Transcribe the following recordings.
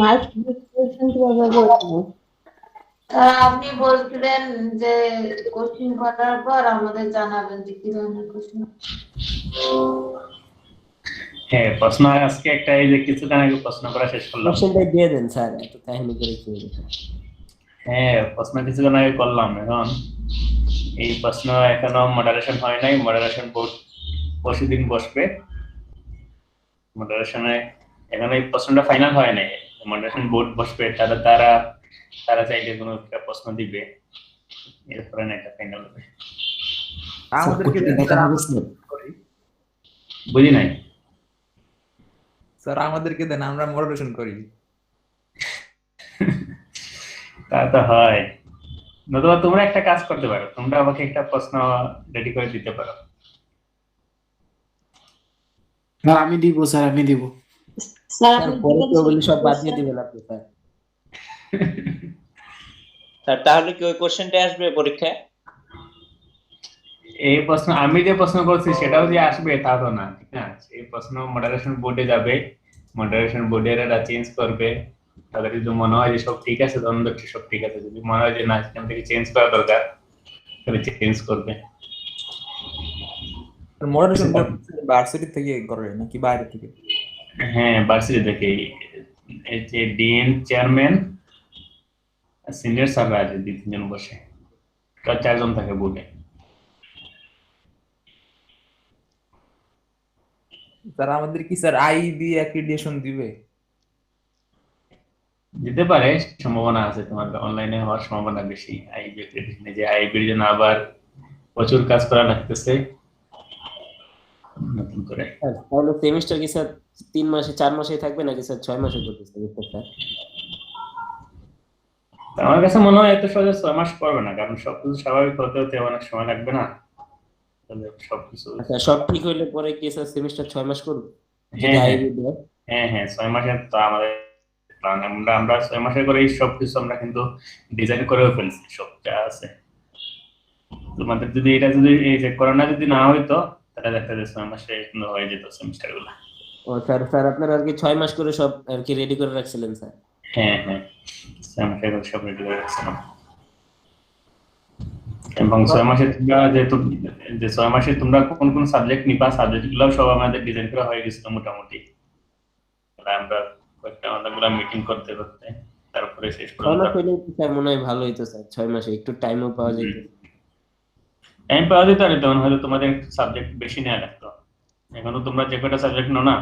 Marks description কিভাবে বলবো? আপনি বলছিলেন যে কোশ্চেন করার পর আমাদের জানাবেন যে কি ধরনের কোশ্চেন। হ্যাঁ, প্রশ্ন আজকে একটা এই যে কিছুদিন আগে প্রশ্ন করা শেষ করলাম। কোশ্চেনটা দিয়ে দেন স্যার, একটু কাহিনী করে কি হবে? হ্যাঁ, প্রশ্ন কিছুদিন আগে করলাম। এখন এই প্রশ্ন এখনো মডারেশন হয় নাই। মডারেশন বোর্ড পরশুদিন বসবে। মডারেশনে এখন এই প্রশ্নটা ফাইনাল হয় নাই। মডারেশন বোর্ড বসবে, তারা চাইলে কোনো একটা প্রশ্ন দিবে, এরপরে না একটা ফাইনাল হবে। আমাদেরকে বুঝি নাই স্যার, আমাদেরকে দেন, আমরা মডারেশন করি। তা তো হয়। নতুবা তোমরা একটা কাজ করতে পারো, তোমরা আমাকে একটা প্রশ্ন রেডি করে দিতে পারো। স্যার আমি দিব, স্যার আমি দিব। স্যার স্যার পরে তো ওগুলি সব বাদ দিয়ে দিবেন আপনি স্যার। স্যার তাহলে কি ওই কোশ্চেনটা আসবে পরীক্ষায়? এই প্রশ্ন আমি যে প্রশ্ন করছি সেটাও যে আসবে তা তো না, ঠিক না? এই প্রশ্ন মডারেশন বোর্ডে যাবে, মডারেশন বোর্ডের এরা চেঞ্জ করবে। তাদের যদি মনে হয় যে সব ঠিক আছে তখন দেখছি সব ঠিক আছে, যদি মনে হয় যে না সেখান থেকে চেঞ্জ করা দরকার তাহলে চেঞ্জ করবে। মডারেশন ভার্সিটি থেকে করে নাকি বাইরে থেকে? হ্যাঁ, ভার্সিটি থেকে। এই যে ডিন, চেয়ারম্যান, সিনিয়র স্যাররা আছে 2-3 জন বসে, 4 জন থাকে বোর্ডে। স্যার আমাদের কি স্যার আইবি অ্যাক্রিডিটেশন দিবে? দিতে পারে, সম্ভাবনা আছে। তোমার অনলাইনে হওয়ার সম্ভাবনা বেশি। আইবি অ্যাক্রিডিটেশনে যে আইবির জন্য আবার প্রচুর কাজ করা লাগতেছে নতুন করে। তাহলে সেমিস্টার কি স্যার 3 মাসে 4 মাসে থাকবে নাকি স্যার 6 মাসে করবে সেমিস্টার স্যার? আমার কাছে মনে হয় এত সহজে 6 মাস করবে না, কারণ সবকিছু স্বাভাবিক হতে হতে অনেক সময় লাগবে না। তাহলে সবকিছু আচ্ছা, সব ঠিক হইলে পরে কি স্যার সেমিস্টার 6 মাস করবে? হ্যাঁ আইবি দেয়? হ্যাঁ 6 মাসের তো আমাদের প্ল্যান। আমরা 6 মাসের করে সবকিছু আমরা কিন্তু ডিজাইন করেও ফেলছি, সব যা আছে। তোমাদের যদি এটা যদি এই যে করোনা যদি না হইতো তাহলে দেখা যায় 6 মাসে কিন্তু হয়ে যেত সেমিস্টার গুলা। ও স্যার আপনারা আর কি 6 মাস করে সব আর কি রেডি করে রাখছিলেন স্যার? হ্যাঁ 6 মাসের করে সব রেডি করে রাখছিলাম। এবং 6 মাসে তোমরা যে 6 মাসে তোমরা কোন কোন সাবজেক্ট নিবা, সাবজেক্ট গুলো সব আমাদের ডিজাইন করা হয়ে গেছিল মোটামুটি। আমরা কয়েকটা অনেকগুলো মিটিং করতে তারপরে শেষ 6 মাস হইলে স্যার মনে হয় ভালো হইতো স্যার। 6 মাসে একটু টাইমও পাওয়া যেত। টাইম পাওয়া যেত, আর তখন হয়তো তোমাদের সাবজেক্ট বেশি নেওয়া লাগতো। এখন তো তোমরা যে কয়টা সাবজেক্ট নাও না,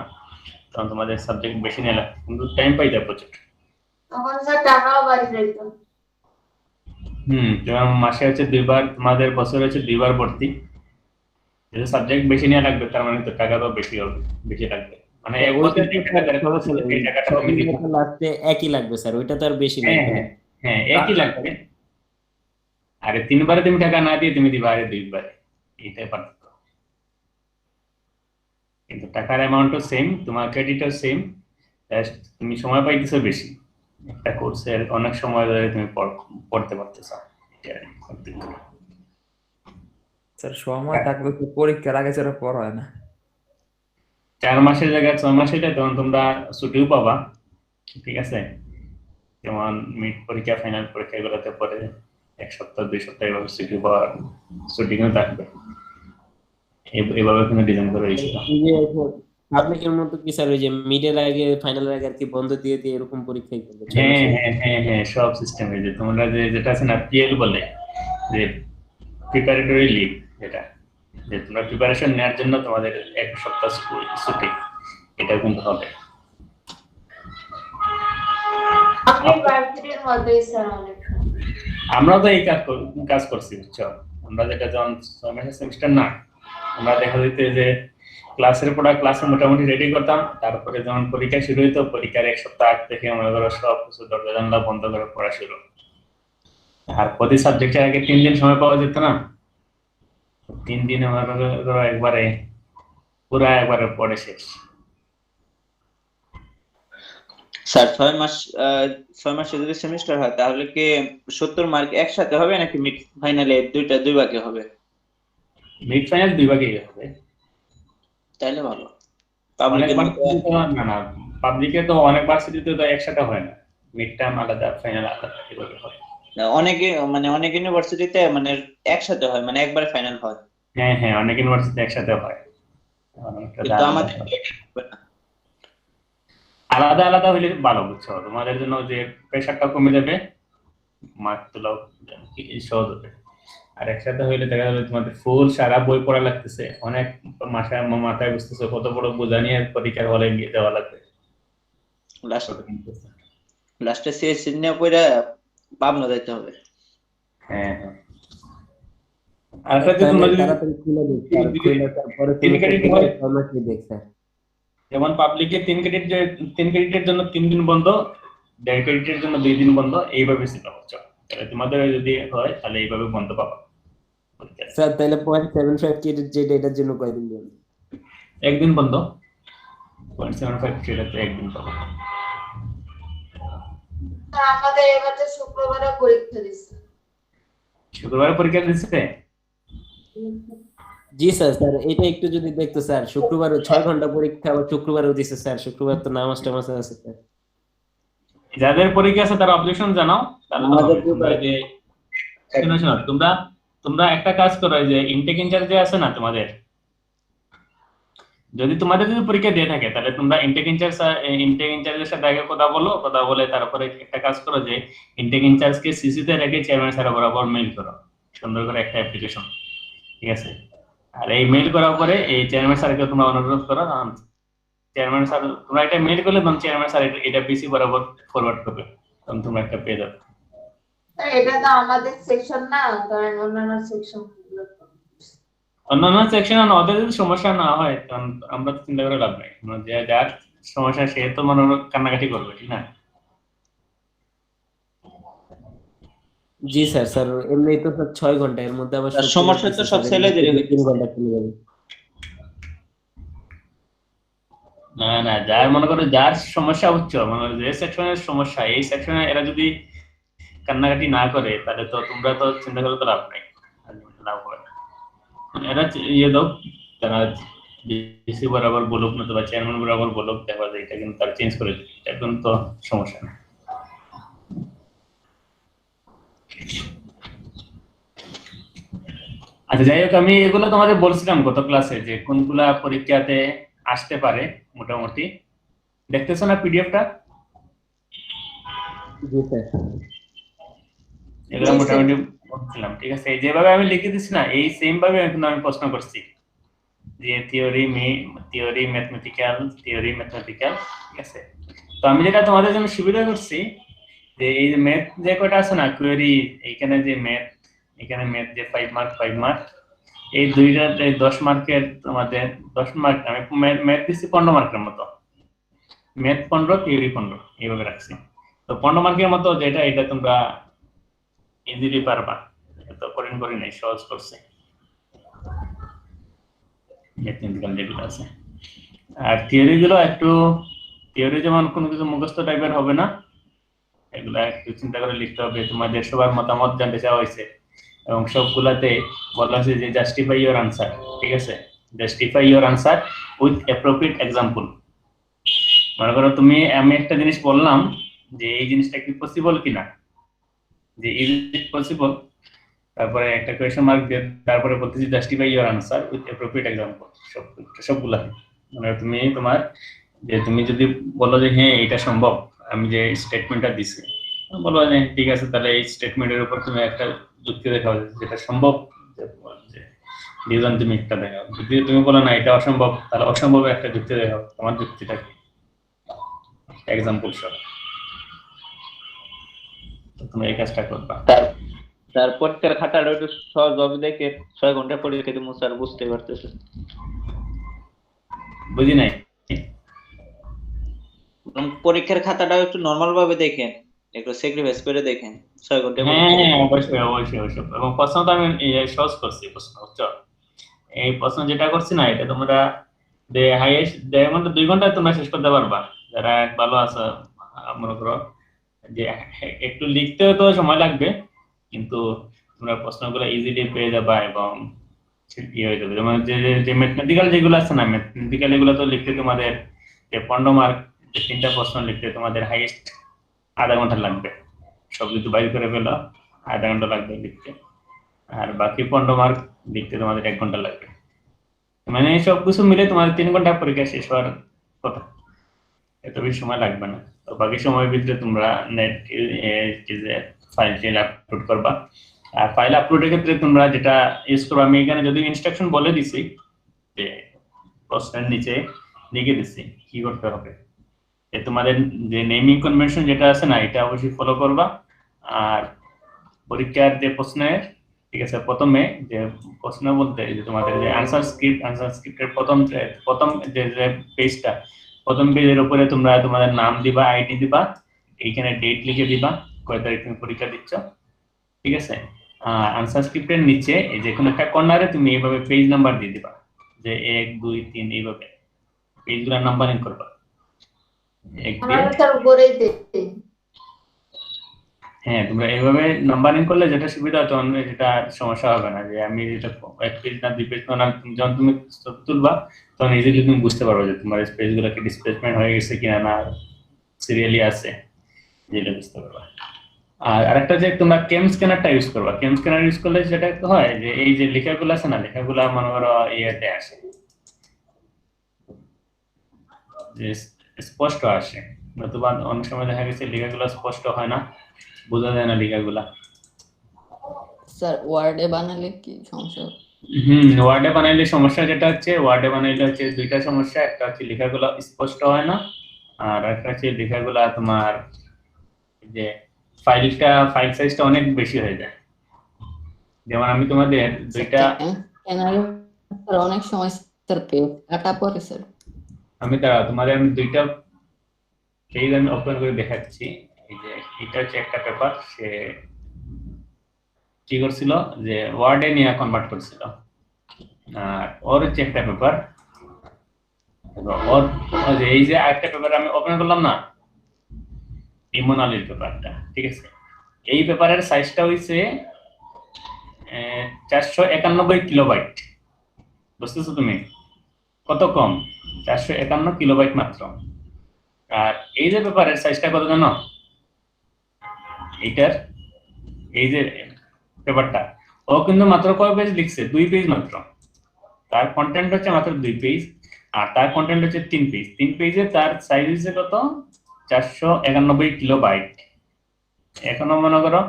তখন তোমাদের সাবজেক্ট বেশি নেওয়া লাগতো, কিন্তু টাইম পাইতে প্রচুর। তখন স্যার টাকাও বাড়ি যেত। যেমন মাসে হচ্ছে 2 বার, তোমাদের বছরে হচ্ছে 2 বার ভর্তি। যেহেতু সাবজেক্ট বেশি নেওয়া লাগবে তার মানে তো টাকা তো বেশি হবে, বেশি লাগবে। মানে এক বছর এই টাকাটা কমে দিবে। লাস্টে একই লাগবে স্যার, ওইটা তো আর বেশি লাগবে না। হ্যাঁ একই লাগবে। আরে 3 বারে তুমি টাকা না দিয়ে তুমি দিবা আরে 2 বারে, এইটাই পার্থক্য। কিন্তু টাকার অ্যামাউন্টও সেম, তোমার ক্রেডিটও সেম, জাস্ট তুমি সময় পাইতেছো বেশি। একটা কোর্সের অনেক সময় ধরে তুমি পড়তে পারতেছো। স্যার সময় থাকলে তো পরীক্ষার আগে ছাড়া পড়া হয় না। 4 মাসের জায়গায় 6 মাস এটা, তখন তোমরা ছুটিও পাবা, ঠিক আছে? যেমন মিড পরীক্ষা, ফাইনাল পরীক্ষা এগুলোতে পরে 1 সপ্তাহ 2 সপ্তাহ এভাবে ছুটি পাওয়ার ছুটি কিন্তু থাকবে। এভাবে কিন্তু ডিজাইন করে রেখেছিল। পাবলিকের মতো কি স্যার ওই যে মিডের আগে ফাইনালের আগে আর কি বন্ধ দিয়ে দিয়ে এরকম পরীক্ষাই করবে? হ্যাঁ সব সিস্টেম এই যে তোমরা যেটা আছে না পিএল বলে, যে প্রিপারেটরি লিভ, যেটা যে তোমরা প্রিপারেশন নেওয়ার জন্য তোমাদের 1 সপ্তাহ ছুটি, এটা কিন্তু হবে। আপনি ভার্সিটির মধ্যেই স্যার অনেক। আমরা তো এই কাজ করছি, বুঝছো? আমরা যেটা যখন 6 মাসের সেমিস্টার না, আমরা দেখা যেত যে ক্লাসের পড়া ক্লাসে মোটামুটি রেডি করতাম, তারপরে যখন পরীক্ষা শুরু হইতো পরীক্ষার 1 সপ্তাহ আগ থেকে মনে করো সব কিছু দরজা জানলা বন্ধ করে পড়া শুরু। আর প্রতি সাবজেক্টের আগে 3 দিন সময় পাওয়া যেত না, 3 দিনে মনে করো একবারে একবারে পড়ে শেষ। স্যার 6 মাসে যদি সেমিস্টার হয় তাহলে কি 70 মার্ক একসাথে হবে নাকি মিড ফাইনালে 2 ভাগে হবে? মিড ফাইনাল 2 ভাগে হবে। তাইলে ভালো। না পাবলিকে তো অনেক ভার্সিটিতে তো একসাথে হয় না, মিড টার্ম আলাদা, ফাইনাল আলাদা, এভাবে হয়। অনেকে মানে অনেক ইউনিভার্সিটিতে মানে একসাথে হয়, মানে একবারে ফাইনাল হয়, হ্যাঁ হ্যাঁ, অনেক ইউনিভার্সিটিতে একসাথে হয়। অনেকটা কিন্তু আলাদা আমাদের হয়। আলাদা আলাদা হইলে ভালো, বুঝছো, তোমাদের জন্য যে প্রেশারটা কমে যাবে, মার্ক তোলাও সহজ হবে। আর একসাথে হইলে দেখা যাবে তোমাদের ফুল সারা বই পড়া লাগতেছে, অনেক মাথায় বুঝতেছে কত বড় বোঝা নিয়ে পরীক্ষার হলে গিয়ে যাওয়া লাগবে। লাস্টে সিএসসি নিয়ে পড়ে পাবনা যাইতে হবে। হ্যাঁ হ্যাঁ। আর যদি তোমরা যদি তাড়াতাড়ি খুলে দিই স্যার, খুলে তারপরে তিন ক্রেডিট হয়, ফরম্যাটে দেখ স্যার। যেমন পাবলিকে 3 ক্রেডিটের জন্য 3 দিন বন্ধ, 1.5 ক্রেডিটের জন্য 2 দিন বন্ধ, এইভাবে ছিল, বুঝছো। তাহলে তোমাদের যদি হয় তাহলে এইভাবে বন্ধ পাবা। স্যার তাহলে 0.75 ক্রেডিট যেটা এটার জন্য কয়দিন বন্ধ? একদিন বন্ধ, 0.75 ক্রেডিট একদিন পাবা। আমাদের এবার তো শুক্রবারে পরীক্ষা দিচ্ছে। শুক্রবার পরীক্ষা দিচ্ছে? জি স্যার, স্যার এটা একটু যদি দেখতো স্যার, শুক্রবার 6 ঘন্টা পরীক্ষা, আবার শুক্রবারও দিছে স্যার, শুক্রবার তো নামাজ টামাজ আছে স্যার। যাদের পরীক্ষা আছে তারা অবজেকশন জানাও, তাহলে শোনো তোমরা একটা কাজ করো, যে ইনটেক ইনচার্জ যে আছে না তোমাদের, যদি পরীক্ষা দিয়ে থাকে তাহলে তোমরা ইনটেক ইনচার্জের সাথে আগে কথা বলে তারপরে একটা কাজ করো, যে ইনটেক ইনচার্জকে সিসিতে রেখে চেয়ারম্যান স্যার বরাবর মেইল করো, সুন্দর করে একটা অ্যাপ্লিকেশন, ঠিক আছে। আর এই মেইল করার পরে এই চেয়ারম্যান স্যারকে তোমরা অনুরোধ করো, চেয়ারম্যান স্যার তোমরা এটা মেইল করলে তখন চেয়ারম্যান স্যার এটা পিসি বরাবর ফরওয়ার্ড করবে, তখন তোমরা একটা পেয়ে যাবে। এটা তো আমাদের সেকশন না, কারণ অন্যান্য সেকশন ওদের যদি সমস্যা না হয় তখন আমরা তো চিন্তা করে লাভ নাই, যে যার সমস্যা সে তো মনে কান্নাকাটি করবে, ঠিক না? জি স্যার, স্যার এমনি তো স্যার 6 ঘন্টা, এর মধ্যে আবার সমস্যা তো সব ছেলেদেরই হইছে। 3 ঘন্টা চলে যাবে। না, যার মনে করো যার সমস্যা হচ্ছে, মনে করো যে সেকশনের সমস্যা, এই সেকশনে এরা যদি কান্নাকাটি না করে তাহলে তো তোমরা তো চিন্তা করে তো লাভ নাই, লাভ হবে না। এরা দাও, তারা ডিসি বরাবর বলুক না, বা চেয়ারম্যান বরাবর বলুক, দেখা যায় এটা কিন্তু তারা চেঞ্জ করে দিবে, এখন তো সমস্যা নেই। আচ্ছা যাই হোক, আমি এগুলো তোমাদের বলছিলাম গত ক্লাসে, যে কোনগুলা পরীক্ষাতে আসতে পারে মোটামুটি। দেখতেছো না পিডিএফটা? জি স্যার, এগুলো মোটামুটি বলছিলাম, ঠিক আছে। যেভাবে আমি লিখে দিচ্ছি না, এই সেম ভাবে কিন্তু আমি প্রশ্ন করছি, যে থিওরি ম্যাথমেটিক্যাল, ঠিক আছে। তো আমি যেটা তোমাদের জন্য সুবিধা করছি, যে এই যে ম্যাথ যে কয়টা আছে না, কোয়েরি, এইখানে যে ম্যাথ, এখানে ম্যাথ যে 5 মার্ক, এই দুইটা 10 মার্কের, তোমাদের 10 মার্ক আমি ম্যাথ দিচ্ছি 15 মার্কের মতো, ম্যাথ 15, থিওরি 15, এইভাবে রাখছি। তো 15 মার্কের মতো যেটা, এটা তোমরা ইজিলি পারবা, এত কঠিন করি নাই, সহজ করছে ম্যাথমেটিক্যাল যেগুলো আছে। আর থিওরি গুলো একটু, থিওরি যেমন কোনো কিছু মুখস্থ টাইপের হবে না, এগুলা একটু চিন্তা করে লিখতে হবে, তোমাদের সবার মতামত জানতে চাওয়া হয়েছে, এবং সবগুলাতে বলা হয়েছে যে জাস্টিফাই ইওর আনসার, ঠিক আছে, justify your answer with appropriate example. মনে করো আমি একটা জিনিস বললাম, যে এই জিনিসটা কি পসিবল কিনা, যে ইজ ইট পসিবল, তারপরে একটা কোয়েশ্চেন মার্ক দিয়ে তারপরে বলতেছি justify your answer with appropriate example, সবগুলা। মানে তুমি যদি বলো যে হ্যাঁ এটা সম্ভব, আমি যে স্টেটমেন্টটা দিছি, বলো যে ঠিক আছে, তাহলে এই স্টেটমেন্টের উপর তুমি একটা যুক্তি দেখাও যেটা সম্ভব, রিজন তুমি একটা দেখাও। যদি তুমি বলো না এটা অসম্ভব, তাহলে অসম্ভবের একটা যুক্তি দেখাও, তোমার যুক্তিটা কি, এক্সাম্পল সহ। তুমি এই কাজটা করবা। তারপর খাতাটা একটু সহজ ভাবে দেখে 6 ঘন্টা পরীক্ষা দিমু স্যার, বুঝতে পারতেছে। বুঝি নাই। পরীক্ষার খাতাটা একটু নরমাল ভাবে দেখেন, একটু স্যাক্রিফাইস করে দেখেন 6 ঘন্টা। হ্যাঁ অবশ্যই। এবং প্রশ্ন তো আমি সহজ করছি, প্রশ্ন বুঝছো, এই প্রশ্ন যেটা করছি না, এটা তোমরা হাইয়েস্ট 2 ঘন্টায় তোমরা শেষ করতে পারবা, যারা ভালো আছে। মনে করো যে একটু লিখতেও তো সময় লাগবে, কিন্তু তোমরা প্রশ্নগুলো ইজিলি পেয়ে যাবা, এবং হয়ে যাবে। যেমন যে ম্যাথমেটিক্যাল যেগুলো আছে না, ম্যাথমেটিক্যাল এগুলো তো লিখতে তোমাদের 15 মার্ক যে 3টা প্রশ্ন লিখতে তোমাদের হাইয়েস্ট আধা ঘন্টা লাগবে। সব যদি বাইর করে ফেলো আধা ঘন্টা লাগবে লিখতে, আর বাকি 15 মার্ক লিখতে তোমাদের 1 ঘন্টা লাগবে। মানে সব কিছু মিলে তোমাদের 3 ঘন্টা পরীক্ষা শেষ হওয়ার কথা, এত বেশি সময় লাগবে না। তো বাকি সময়ের ভিতরে তোমরা নেট ফাইল আপলোড করবা। আর ফাইল আপলোডের ক্ষেত্রে তোমরা যেটা ইউজ করবে, আমি এখানে যদি ইনস্ট্রাকশন বলে দিছি যে প্রশ্নের নিচে লিখে দিচ্ছি কি করতে হবে। তোমাদের যে নেমিং কনভেনশন যেটা আছে না, এটা অবশ্যই ফলো করবা। আর পরীক্ষার যে প্রশ্নের, ঠিক আছে, প্রথমে যে প্রশ্ন বলতে যে তোমাদের যে আনসার স্ক্রিপ্টের প্রথম যে পেজটা, প্রথম পেজের উপরে তোমরা তোমাদের নাম দিবা, আইডি দিবা, এইখানে ডেট লিখে দিবা, কয় তারিখ তুমি পরীক্ষা দিচ্ছ, ঠিক আছে। আনসার স্ক্রিপ্টের নিচে এই যে কোনো একটা কর্নারে তুমি এইভাবে পেজ নাম্বার দিয়ে দিবা, যে 1 2 3 এইভাবে পেজগুলোর নাম্বারিং করবা। হ্যাঁ, তোমরা এইভাবে নাম্বারিং করলে যেটা সুবিধা, তখন যেটা সমস্যা হবে না, যে আমি যেটা 1 পেজ না 2 পেজ না, যখন তুমি তুলবা তখন ইজিলি তুমি বুঝতে পারবে যে তোমার পেজগুলো কি ডিসপ্লেসমেন্ট হয়ে গেছে কিনা, না সিরিয়ালি আছে, যেটা বুঝতে পারবা। আর আরেকটা যে তোমরা কেম স্ক্যানারটা ইউজ করবা। কেম স্ক্যানার ইউজ করলে যেটা হয় যে এই যে লেখাগুলো আছে না, লেখাগুলো মনে করো ইয়েতে আসে, যে স্পষ্ট আসে, নতুবা অনেক সময় দেখা গেছে লেখাগুলো স্পষ্ট হয় না, বোঝা যায় না লেখাগুলা। স্যার ওয়ার্ডে বানালে কি সমস্যা? ওয়ার্ডে বানাইলে সমস্যা যেটা হচ্ছে, ওয়ার্ডে বানাইলে হচ্ছে দুইটা সমস্যা, একটা হচ্ছে লেখাগুলো স্পষ্ট হয় না, আর একটা হচ্ছে লেখাগুলা তোমার যে ফাইল সাইজটা অনেক বেশি হয়ে যায়। যেমন আমি তোমাদের দুইটা অনেক সময় স্যার পেজ কাটা পড়ে স্যার। আমি তোমাদের দুইটা পেজ আমি ওপেন করে দেখাচ্ছি। এই যে এটা হচ্ছে একটা পেপার, সে কি করছিল যে ওয়ার্ডে নিয়ে কনভার্ট করছিল, আর ওর হচ্ছে একটা পেপার, ওর এই যে আরেকটা পেপার আমি ওপেন করলাম না, ইমোনালির পেপারটা, ঠিক আছে, এই পেপারের সাইজটা হইছে 491 কিলোবাইট। বুঝতেছো তুমি কত কম? 451 কিলোবাইট মাত্র। আর এই যে পেপারের সাইজটা কত জানো? এইটার এই যে পেপারটা, ও কিন্তু মাত্র কয় পেজ লিখছে? 2 পেজ মাত্র। তার কন্টেন্ট হচ্ছে মাত্র 2 পেজ, আর তার কন্টেন্ট হচ্ছে 3 পেজ। 3 পেজে তার সাইজ হচ্ছে কত? 491 কিলোবাইট। এখনো মনে করো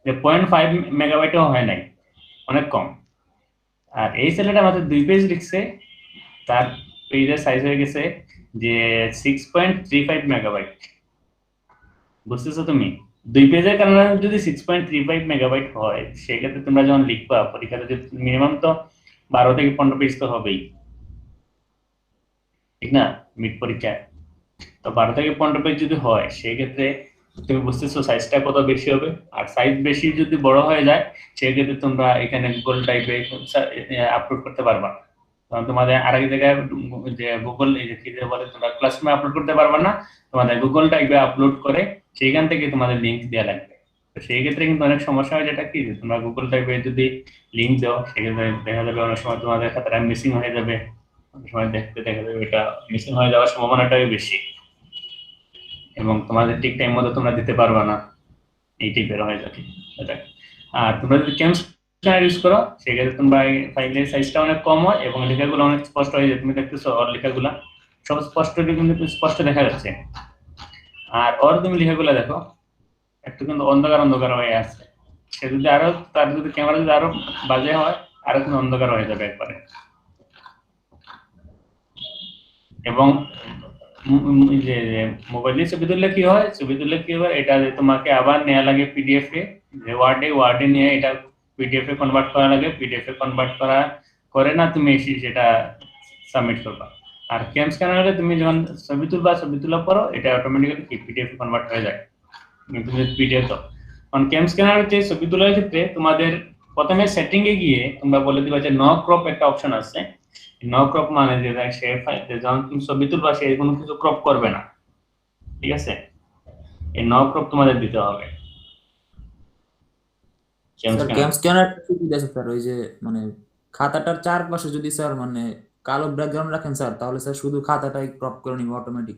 যে 0.5 মেগাবাইটও হয় নাই, অনেক কম। আর এই ছেলেটা মাত্র 2 পেজ লিখছে, তার পেজের সাইজ হয়ে গেছে যে 6.35 মেগাবাইট। বুঝতেছো তুমি? 2 পেজের কারণে যদি 6.35 মেগাবাইট হয়, সেক্ষেত্রে তোমরা যখন লিখবা পরীক্ষাতে মিনিমাম তো 12 থেকে 15 পেজ তো হবেই, ঠিক না? মিড পরীক্ষায় তো 12 থেকে 15 পেজ যদি হয়, সেক্ষেত্রে তুমি বুঝতেছো সাইজটা কত বেশি হবে। আর সাইজ বেশি যদি বড় হয়ে যায়, সেক্ষেত্রে তোমরা এখানে গুগল টাইপে আপলোড করতে পারবা। কারণ তোমাদের আরেক জায়গায় যে গুগল এই যে কি বলে, তোমরা ক্লাসরুমে আপলোড করতে পারবা না, তোমাদের গুগল টাইপে আপলোড করে সেইখান থেকে তোমাদের লিংক দেওয়া লাগবে। তো সেই ক্ষেত্রে কিন্তু অনেক সমস্যা হয়, যেটা কি তোমরা গুগল টাইপে যদি লিংক দাও, সেক্ষেত্রে দেখা যাবে অনেক সময় তোমাদের খাতাটা মিসিং হয়ে যাবে, অনেক সময় দেখতে দেখা যাবে এটা মিসিং হয়ে যাওয়ার সম্ভাবনাটাই বেশি, এবং তোমাদের ঠিক টাইম মতো তোমরা দিতে পারবা না, এই টাইপের হয়ে যাবে এটা। আর তোমরা যদি কেম স্ক্যানার ইউজ করো, সেক্ষেত্রে তোমরা ফাইলের সাইজটা অনেক কম হয় এবং লেখাগুলো অনেক স্পষ্ট হয়ে যায়। তুমি দেখতেছো ওর লেখাগুলো সব স্পষ্ট, কিন্তু স্পষ্ট দেখা যাচ্ছে। আর ওর তুমি লেখাগুলো দেখো একটু কিন্তু অন্ধকার হয়ে আছে। সে যদি আরো, তার যদি ক্যামেরা যদি আরো বাজে হয়, আরো কিন্তু অন্ধকার হয়ে যাবে একবারে। এবং যে মোবাইলে ছবি তুললে কি হয়, এটা যে তোমাকে আবার নেওয়া লাগে পিডিএফ এ, যে ওয়ার্ডে নিয়ে এটা পিডিএফ এ কনভার্ট করা লাগে। পিডিএফ এ কনভার্ট করা করে না তুমি সেটা সাবমিট করবা। আর কেম স্ক্যানারে তুমি যখন ছবি তোলার পর এটা অটোমেটিক্যালি পিডিএফ এ কনভার্ট হয়ে যায়। তুমি পিডিএফ তো কেম স্ক্যানার যে ছবি তোলার ক্ষেত্রে তোমাদের প্রথমে সেটিং এ গিয়ে তোমরা বলে দিবা যে নো ক্রপ একটা অপশন আছে। নো ক্রপ মানে যে সে যখন তুমি ছবি তুলবা, সে কোনো কিছু ক্রপ করবে না, ঠিক আছে? এই নো ক্রপ তোমাদের দিতে হবে। কেম স্ক্যানার কি আছে স্যার? ওই যে মানে খাতাটার চারপাশে যদি স্যার মানে কালো ব্যাকগ্রাউন্ড রাখেন স্যার, তাহলে স্যার শুধু খাতাটাই ক্রপ করে নিবে অটোমেটিক।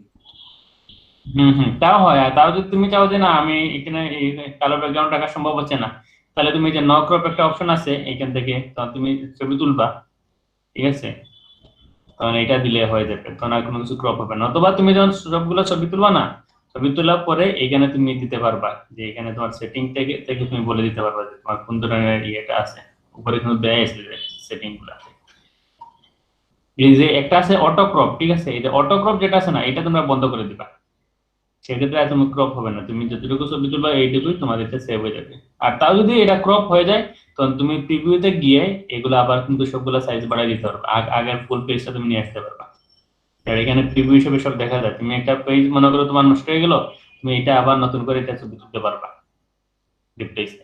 তাও হয়। আর তাও যদি তুমি চাও যে না আমি এখানে এই কালো ব্যাকগ্রাউন্ড রাখা সম্ভব হচ্ছে না, তাহলে তুমি যে নো ক্রপ একটা অপশন আছে এখান থেকে, তখন তুমি ছবি তুলবা, ঠিক আছে, তখন এটা দিলে হয়ে যাবে, তখন আর কোনো কিছু ক্রপ হবে না। অথবা তুমি যখন সবগুলো ছবি তুলবা না, ছবি তোলার পরে এখানে তুমি দিতে পারবা যে এখানে তোমার সেটিং থেকে তুমি বলে দিতে পারবা যে তোমার কোন ধরনের ইয়েটা আছে, উপরে কিন্তু দেয় আছে সেটিং গুলো। এই যে একটা আছে অটো ক্রপ, ঠিক আছে, এই যে অটো ক্রপ যেটা আছে না, এটা তোমরা বন্ধ করে দিবা, সেক্ষেত্রে আর তুমি ক্রপ হবে না, তুমি যতটুকু ছবি তুলবা এইটুকুই তোমার এটা সেভ হয়ে যাবে। আর তাও যদি এটা ক্রপ হয়ে যায়, তখন তুমি প্রিভিউতে গিয়ে এগুলো আবার কিন্তু সবগুলো সাইজ বাড়াই দিতে পারবে, আগের ফুল পেজটা তুমি নিয়ে আসতে পারবা। আর এখানে প্রিভিউ হিসেবে সব দেখা যায়, তুমি একটা পেজ মনে করো তোমার নষ্ট হয়ে গেল, তুমি এটা আবার নতুন করে এটা ছবি তুলতে পারবা রিপ্লেসে,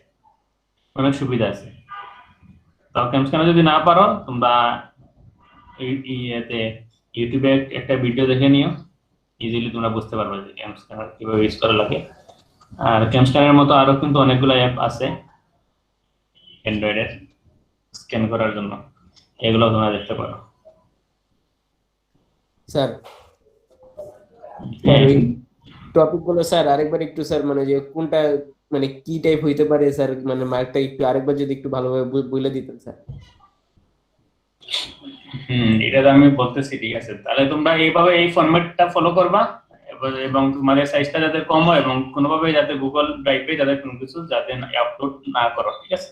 অনেক সুবিধা আছে। তাও ক্যামস্ক্যানার যদি না পারো, তোমরা ইয়েতে ইউটিউবে একটা ভিডিও দেখে নিও, ইজিলি তোমরা বুঝতে পারবে যে ক্যামস্ক্যানার কিভাবে ইউজ করা লাগে। আর ক্যামস্ক্যানারের মতো আরো কিন্তু অনেকগুলো অ্যাপ আছে অ্যান্ড্রয়েডের স্ক্যান করার জন্য, এগুলো তোমরা দেখতে পারো। স্যার হ্যাঁ, টপিক গুলো স্যার আরেকবার একটু স্যার, মানে যে কোনটা মানে কি টাইপ হইতে পারে স্যার, মানে মার্কটা একটু আরেকবার যদি একটু ভালোভাবে বলে দিতেন স্যার। এটা তো আমি বলতেছি, ঠিক আছে, তাহলে তোমরা এইভাবে এই ফরম্যাটটা ফলো করবা, এবং তোমাদের সাইজটা যাতে কম হয় এবং কোনোভাবে যাতে গুগল ড্রাইভে যাতে কোনো কিছু যাতে আপলোড না করো, ঠিক আছে।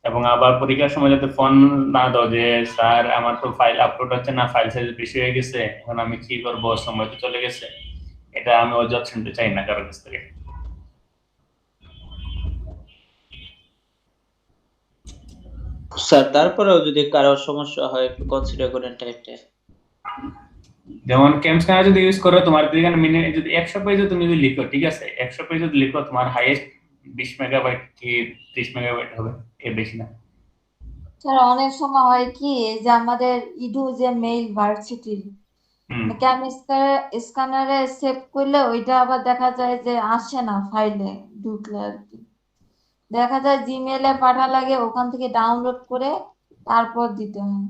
এবং আবার পরীক্ষার সময় যাতে ফোন না দাও যে স্যার আমার তো ফাইল আপলোড হচ্ছে না, ফাইল সাইজ বেশি হয়ে গেছে, এখন আমি কি করবো, সময় তো চলে গেছে, এটা আমি অজুহাত শুনতে চাই না কারোর কাছ থেকে। স্যার তারপরেও যদি কারো সমস্যা হয় একটু কনসিডার করেন টাইপটা। যেমন ক্যামস্ক্যানার যদি ইউজ করো, তোমার এখানে মিনিমাম যদি 100 পেজে তুমি যদি লিখো, ঠিক আছে, 100 পেজে যদি লিখো, তোমার হাইয়েস্ট 20 মেগাবাইট কি 30 মেগাবাইট হবে, এর বেশি না। স্যার অনেক সময় হয় কি, এই যে আমাদের ইডু যে মেইল ভার্সিটির স্ক্যানারে সেভ করলে ওইটা আবার দেখা যায় যে আসে না ফাইলে ঢুকলে আর কি, দেখা যায় জিমেইলে পাঠা লাগে, ওখান থেকে ডাউনলোড করে তারপর দিতে হয়।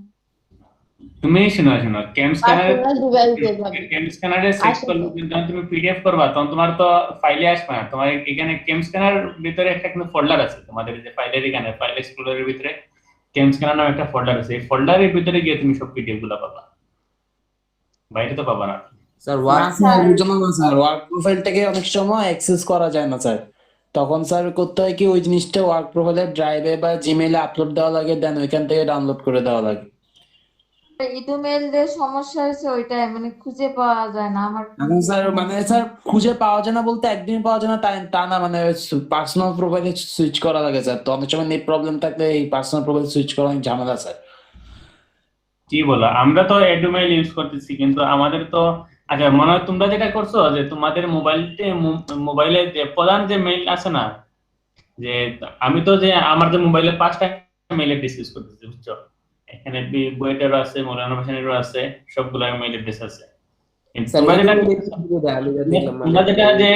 তুমি শোনো ক্যামস্ক্যানারে Personal device দিয়ে যাবে। ক্যামস্ক্যানারে সেভ আসে করলে যখন তুমি পিডিএফ করবা, তখন তোমার তো ফাইলে আসবে না, তোমার এখানে ক্যামস্ক্যানার ভিতরে একটা কিন্তু ফোল্ডার আছে, তোমাদের যে ফাইলের এখানে ফাইল এক্সপ্লোরারের ভিতরে ক্যামস্ক্যানার নামে একটা ফোল্ডার আছে, এই ফোল্ডারের ভিতরে গিয়ে তুমি সব পিডিএফ গুলো পাবা, বাইরে তো পাবা না। স্যার স্যার ওয়ার্ক প্রোফাইলটাকে অনেক সময় অ্যাক্সেস করা যায় না স্যার, তখন স্যার করতে হয় কি ওই জিনিসটা ওয়ার্ক প্রোফাইলের ড্রাইভে বা জিমেইলে আপলোড দেওয়া লাগে, দেন ওইখান থেকে ডাউনলোড করে দেওয়া লাগে। ইডু মেইল যে সমস্যা হয়েছে ওইটাই, মানে খুঁজে পাওয়া যায় না আমার। এখন স্যার মানে স্যার খুঁজে পাওয়া যায় না বলতে একদিন পাওয়া যায় না তা না, মানে পার্সোনাল প্রোফাইলে সুইচ করা লাগে স্যার, তো অনেক সময় নেট প্রবলেম থাকলে এই পার্সোনাল প্রোফাইল সুইচ করা অনেক ঝামেলা স্যার। কি বলো, আমরা তো এডুমেইল ইউজ করতেছি, কিন্তু আমাদের তো আচ্ছা মনে হয় তোমরা যেটা করছো যে তোমাদের মোবাইলে যে প্রধান যে মেইল আছে না, যে আমি তো যে আমার যে মোবাইলে 5টা মেইল অ্যাড্রেস ইউজ করতেছি, বুঝছো, এখানে বুয়েটেরও আছে, মৌলানা ভাসানীরও আছে, সবগুলো মেইল অ্যাড্রেস আছে। কিন্তু স্যার তোমরা যেটা আমি যা দেখলাম তোমরা যেটা যে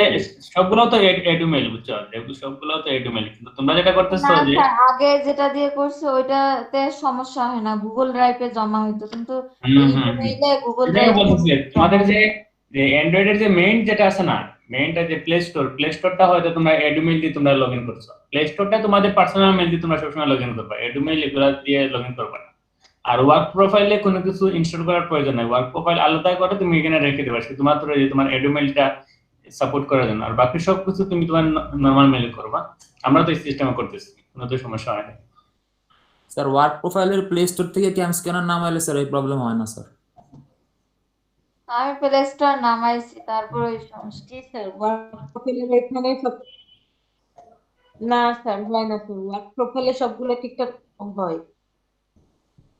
সবগুলো তো এডুমেইল, বুঝছো, সবগুলো তো এডুমেইল, কিন্তু তোমরা যেটা করতেছো না যে স্যার, আগে যেটা দিয়ে করছে ওইটাতে সমস্যা হয় না, গুগল ড্রাইভে জমা হইতো, কিন্তু ইমেইলে গুগল এটাই ড্রাইভে বলতেছি, তোমাদের যে অ্যান্ড্রয়েডের যে মেইন যেটা আছে না, মেইনটা যে প্লে স্টোরটা হয়তো তোমরা এডুমেইল দিয়ে তোমরা লগইন করছো, প্লে স্টোরটা তোমাদের পার্সোনাল মেইল দিয়ে তোমরা সবসময় লগইন করবা, এডুমেইল এগুলা দিয়ে লগইন করবা না। আর ওয়ার্ক প্রোফাইলে কোনো কিছু ইনস্টল করার প্রয়োজন নাই, ওয়ার্ক প্রোফাইল আলাদা করে তুমি এখানে রেখে দেবা, শুধুমাত্র যে তোমার এডুমেইলটা সাপোর্ট করার জন্য, আর বাকি সব কিছু তুমি তোমার নরমাল মেইলে করবা। আমরা তো এই সিস্টেমে করতেছি, কোনো তো সমস্যা হয় না। স্যার ওয়ার্ক প্রোফাইলের প্লে স্টোর থেকে ক্যামস্ক্যানার নামাইলে স্যার এই প্রবলেম হয় না স্যার? আমি প্লে স্টোর নামাইছি, তারপর ওই সমস্যা। জি স্যার, ওয়ার্ক প্রোফাইলের এখানে সব না স্যার, হয় না স্যার, ওয়ার্ক প্রোফাইলে সবগুলো ঠিকঠাক হয়।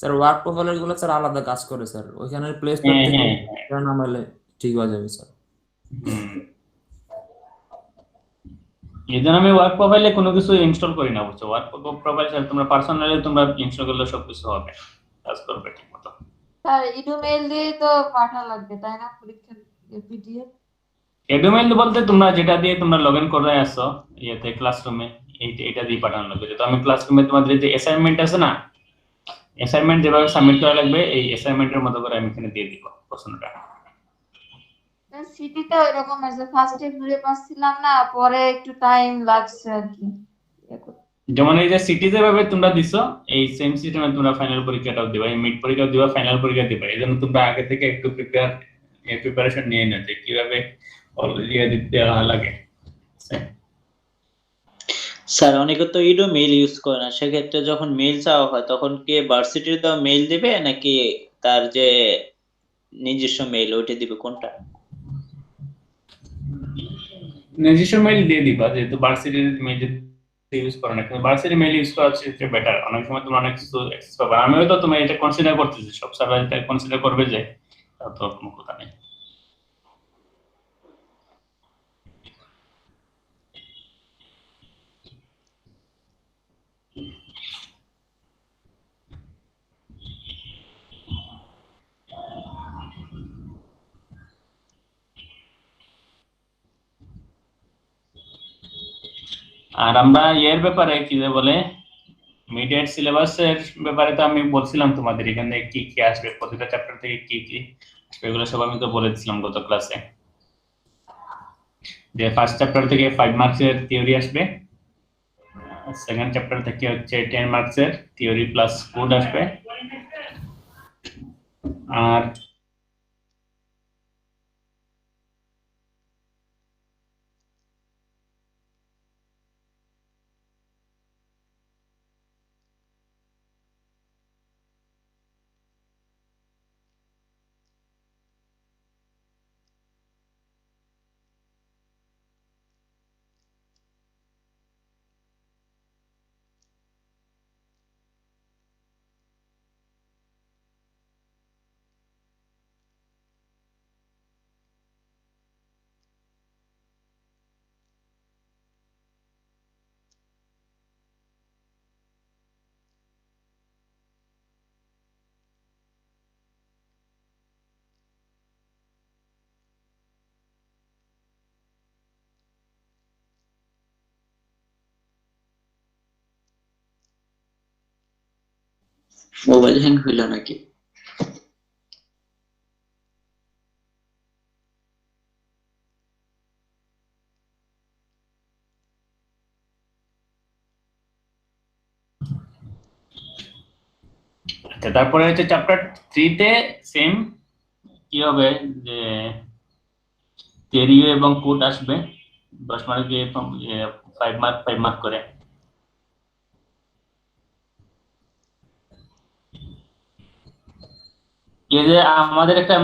স্যার ওয়ার্ক প্রোফাইলের গুলো স্যার আলাদা কাজ করে স্যার, ওইখানে প্লে স্টোর থেকে নামাইলে ঠিক হয়ে যাবে স্যার। এই জন্য আমি ওয়ার্ক প্রোফাইলে কোনো কিছু ইনস্টল করি না, বুঝছো, ওয়ার্ক প্রোফাইল তোমরা পার্সোনালি তোমরা ইনস্টল করলে সবকিছু হবে, কাজ করবে ঠিক মতো। স্যার ইডু মেইল দিয়ে তো পাঠা লাগবে তাই না, পরীক্ষার পিডিএফ? এডুমেইল বলতে তোমরা যেটা দিয়ে তোমরা লগইন করে আসো ইয়েতে ক্লাসরুমে, এইটা দিয়ে পাঠানো লাগবে। যেটা আমি ক্লাসরুমে তোমাদের যে অ্যাসাইনমেন্ট আছে না, অ্যাসাইনমেন্ট যেভাবে সাবমিট করা লাগবে, এই অ্যাসাইনমেন্টের মতো করে আমি এখানে দিয়ে দিব প্রশ্নটা। সিটিতে ওইরকম আছে, ফার্স্টে ঘুরে পাচ্ছিলাম না, পরে একটু টাইম লাগছে আর কি ইয়ে করতে। যেমন এই যে সিটিতে ভাবে তোমরা দিছো, এই সেম সিস্টেমে তোমরা ফাইনাল পরীক্ষাটাও দিবা, এই মিড পরীক্ষা দিবা, ফাইনাল পরীক্ষা দিবা। এই জন্য তোমরা আগে থেকে একটু প্রিপারেশন নিয়ে নাও যে কিভাবে অলরেডি দিতে লাগে। স্যার অনেকে তো ইডো মেইল ইউজ করে না, সেক্ষেত্রে যখন মেইল চাওয়া হয় তখন কি ভার্সিটির দেওয়া মেইল দিবে নাকি তার যে নিজস্ব মেইল ওইটা দিবে, কোনটা? নিজস্ব মেইল দিয়ে দিবা, যেহেতু ভার্সিটির মেইল ইউজ করো না, কিন্তু ভার্সিটির মেইল ইউজ করা হচ্ছে বেটার। অনেক সময় তোমরা অনেক কিছু অ্যাক্সেস পাবে। আমিও তো তুমি এটা কনসিডার করতেছি, সব সার্ভার এটা কনসিডার করবে যে, তা তো কোনো কথা নেই। আর আমরা এর ব্যাপারে কি যে বলে মিডিয়েট সিলেবাসের ব্যাপারে তো আমি বলছিলাম তোমাদের এখানে কি কি আসবে, প্রতিটা চ্যাপ্টার থেকে কি কি আসবে, এগুলো সব আমি তো বলে দিয়েছিলাম গত ক্লাসে। যে ফার্স্ট চ্যাপ্টার থেকে 5 মার্কসের থিওরি আসবে, সেকেন্ড চ্যাপ্টার থেকে হচ্ছে 10 মার্কসের থিওরি প্লাস কোড আসবে, আর মোবাইল হ্যাং হইল নাকি? তারপরে হচ্ছে চ্যাপ্টার 3 তে সেম কি হবে যে থিওরি এবং কোড আসবে 10 মার্ক দিয়ে 5 মার্ক করে। এই যে আমাদের একটা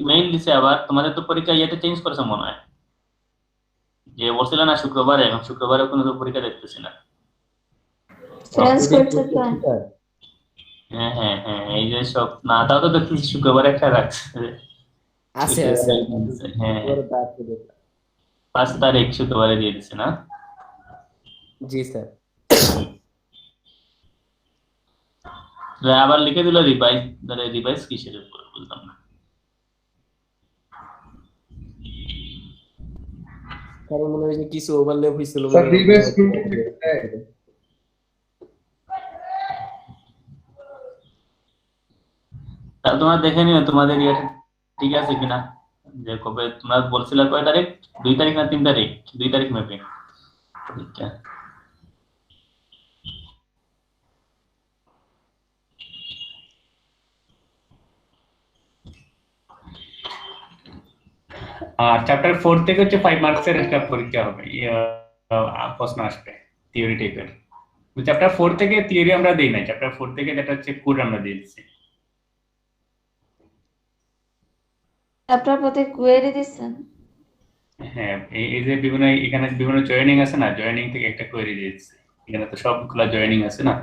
মেইল দিছে, আবার তোমাদের তো পরীক্ষা ইয়েতে চেঞ্জ করেছে মনে হয়, যে বলছিল না শুক্রবারে, এবং শুক্রবারে কোনো তো পরীক্ষা দেখতেছি না। চেঞ্জ করছে তো। হ্যাঁ হ্যাঁ হ্যাঁ, এই যে সব না, তাও তো দেখতেছি শুক্রবারে একটা রাখছে। আছে হ্যাঁ 5 তারিখ শুক্রবারে দিয়ে দিচ্ছে না? জি স্যার। আবার লিখে দিল রিভাইজ, রিভাইজ কিসের উপর বুঝলাম না। কারণ মনে হয় যে কিছু ওভারল্যাপ হয়েছিল। স্যার রিভাইজ তাহলে তোমরা দেখে নিও তোমাদের ইয়েটা ঠিক আছে কিনা, যে কবে তোমরা বলছিলে, কয় তারিখ, 2 তারিখ না 3 তারিখ? 2 তারিখ মেপে। আর চ্যাপ্টার 4 থেকে হচ্ছে 5 মার্কসের একটা পরীক্ষা হবে, প্রশ্ন আসবে থিওরি টাইপের। চ্যাপ্টার 4 থেকে থিওরি আমরা দেই না, চ্যাপ্টার 4 থেকে যেটা হচ্ছে কোড আমরা দিয়ে দিচ্ছি। চ্যাপ্টার প্রতি কোয়েরি দিছেন? হ্যাঁ, এই যে বিভিন্ন এখানে বিভিন্ন জয়েনিং আছে না, জয়েনিং থেকে একটা কোয়েরি দিয়েছি। এখানে তো সবগুলা জয়েনিং আছে না,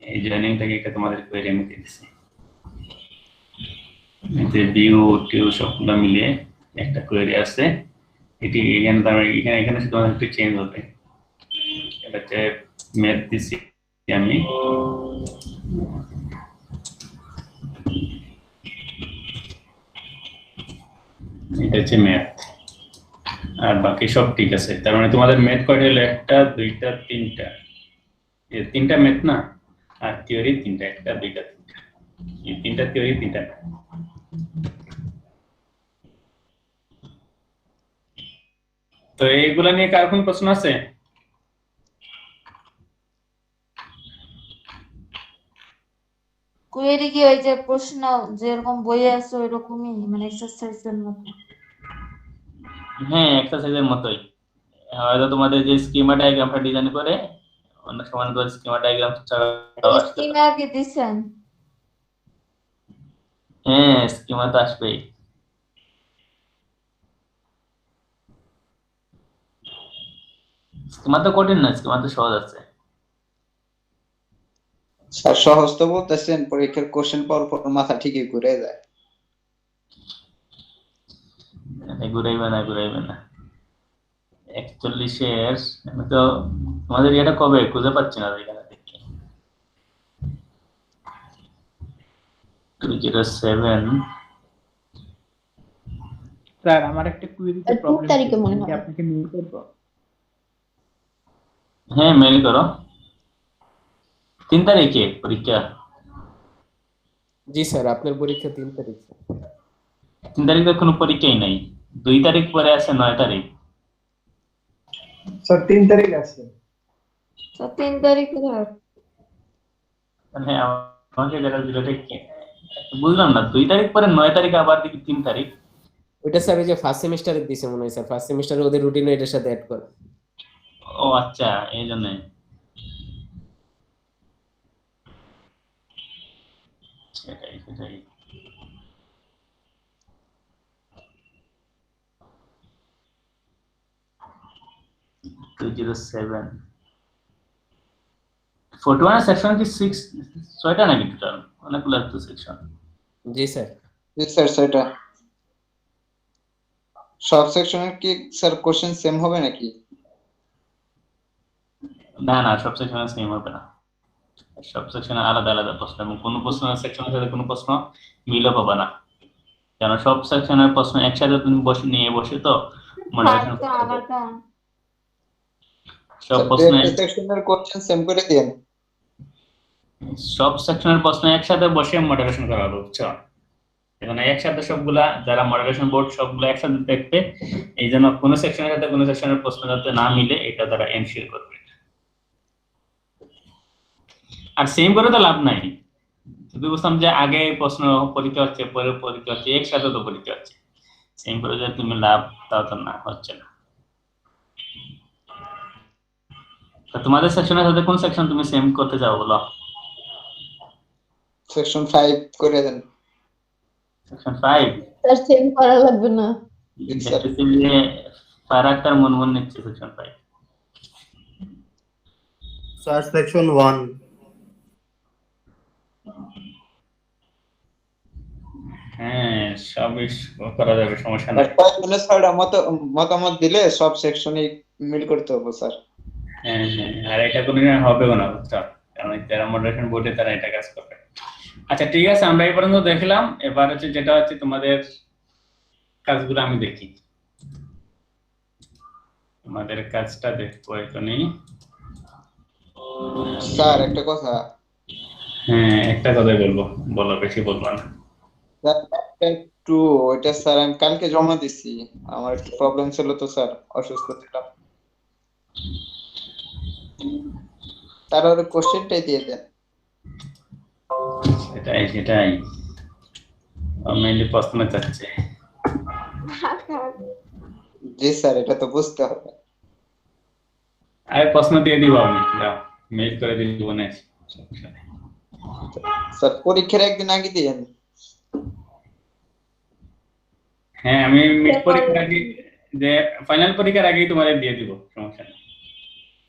এই জয়েনিং থেকে একটা তোমাদের কোয়েরি আমি দিয়েছি। যে ভিউ টিউ সবগুলা মিলিয়ে একটা কোয়েরি আছে, এটি এখানে এখানে তোমাদের একটু চেঞ্জ হবে। এটা হচ্ছে ম্যাথ দিছি আমি, এটা হচ্ছে ম্যাথ, আর বাকি সব ঠিক আছে। তার মানে তোমাদের ম্যাথ কয়টা হলো? 1টা 2টা 3টা, এই 3টা ম্যাথ না, আর থিওরি 3টা, 1টা 2টা 3টা, এই 3টা থিওরি 3টা। তো এইগুলা নিয়ে কার কোন প্রশ্ন আছে? কোয়েরি কি ওই যে প্রশ্ন যেরকম বইয়ে আছে ওই রকমই, মানে এক্সারসাইজের মতো? হ্যাঁ, এক্সারসাইজের মতোই। হয়তো তোমাদের যে স্কিমা ডায়াগ্রামটা ডিজাইন করে অন্য সমান করে স্কিমা ডায়াগ্রাম ছাড়াও আসতে পারে। স্কিমা কি দিছেন? হ্যাঁ, স্কিমা তো আসবেই। স্কিমা তো কঠিন না, স্কিমা তো সহজ আছে। স্যার সহজ তো বলতেছেন, পরীক্ষার কোশ্চেন পাওয়ার পর মাথা ঠিকই ঘুরে যায়। ঘুরাইবে না 41-এর। আমি তো তোমাদের এটা কবে খুঁজে পাচ্ছি না এখানে দেখি। 207। স্যার আমার একটা কুইরিতে তিন প্রবলেম তারিখে মনে কি হয়। আপনাকে মেল করব? হ্যাঁ, মেল করো। 3 তারিখে পরীক্ষা? জি স্যার, আপনার পরীক্ষা 3 তারিখ। 3 তারিখে কোনো পরীক্ষাই নাই। 2 তারিখ পরে আছে 9 তারিখ। স্যার 3 তারিখ আছে। তো 3 তারিখে মানে আমাকে যেটা দিল ঠিক বুঝলাম না। 2 তারিখ পরে 9 তারিখ আবার দেখি 3 তারিখ। ওইটা স্যার ওই যে ফার্স্ট সেমিস্টারে দিছে মনে হয় স্যার, ফার্স্ট সেমিস্টারে ওদের রুটিনে এটার সাথে অ্যাড করে। ও আচ্ছা, এই জন্য। সেটাই। 207 41 সেকশন কি 6টা নাকি টোটাল? অনেকগুলো তো সেকশন। জি স্যার। জি স্যার, সেটা সব সেকশনের কি স্যার কোশ্চেন সেম হবে নাকি? না, সব সেকশনে সেম হবে না। সব সেকশনে আলাদা প্রশ্ন, এবং কোনো প্রশ্ন সেকশনের সাথে কোনো প্রশ্ন মিলও পাবে না। কারণ সব সেকশনের প্রশ্ন একসাথে তুমি বসে তো মডারেশন করতে হবে। আলাদা। সব স্যার প্রশ্ন একটা সেকশনের কোশ্চেন সেম করে দেন। সব সেকশনের প্রশ্ন একসাথে বসে মডারেশন করা হবে, বুঝছো? এখানে একসাথে সবগুলা যারা মডারেশন বোর্ড সবগুলা একসাথে দেখবে, এই জন্য কোনো সেকশনের সাথে কোনো সেকশনের প্রশ্ন যাতে না মিলে এটা তারা এনশিওর করবে। আর সেম করে তো লাভ নাই। যদি বুঝতাম যে আগে প্রশ্ন পরীক্ষা হচ্ছে পরে পরীক্ষা হচ্ছে, একসাথে তো পরীক্ষা হচ্ছে, সেম করে যে তুমি লাভ তাও তো না, হচ্ছে না। তো তোমাদের সেকশনের সাথে কোন সেকশন তুমি সেম করতে চাও বলো? সেকশন 5 করে দেন। সেকশন 5 স্যার সেম করা লাগবে না। জি স্যার। দেখতেছি যে ফারাক্তার মন নিচ্ছে সেকশন 5। Sir section 1। হ্যাঁ, সবই করা যাবে, সমস্যা আর নাই। কয়েকজনের স্যার মতামত দিলে সব সেকশনে মিল করতে হবে স্যার। হ্যাঁ, আর এটা কোনদিন হবে না, বুঝছো? কারণ যারা মডারেশন বোর্ডে তারা এটা কাজ করবে। আচ্ছা ঠিক আছে, আমরা এই পর্যন্ত দেখলাম। এবার হচ্ছে যেটা হচ্ছে তোমাদের কাজগুলো আমি দেখি। তোমাদের কাজটা দেখবো এখনই। স্যার একটা কথা। হ্যাঁ, একটা কথাই বলবো, বলো, বেশি বলবো না। একটু ওইটা স্যার আমি কালকে জমা দিছি, আমার একটু প্রবলেম ছিল তো স্যার, অসুস্থ ছিলাম। তার ওর কোশ্চেনটাই দিয়ে দেন। সেটাই মেইনলি প্রশ্ন চাচ্ছে। জি স্যার, এটা তো বুঝতে হবে। আরে প্রশ্ন দিয়ে দিব, আমি যাও মেইল করে দিব না। স্যার পরীক্ষার একদিন আগে দিয়েন। হ্যাঁ, আমি মিড পরীক্ষার আগে, যে ফাইনাল পরীক্ষার আগেই তোমাদের দিয়ে দিব, সমস্যা নেই।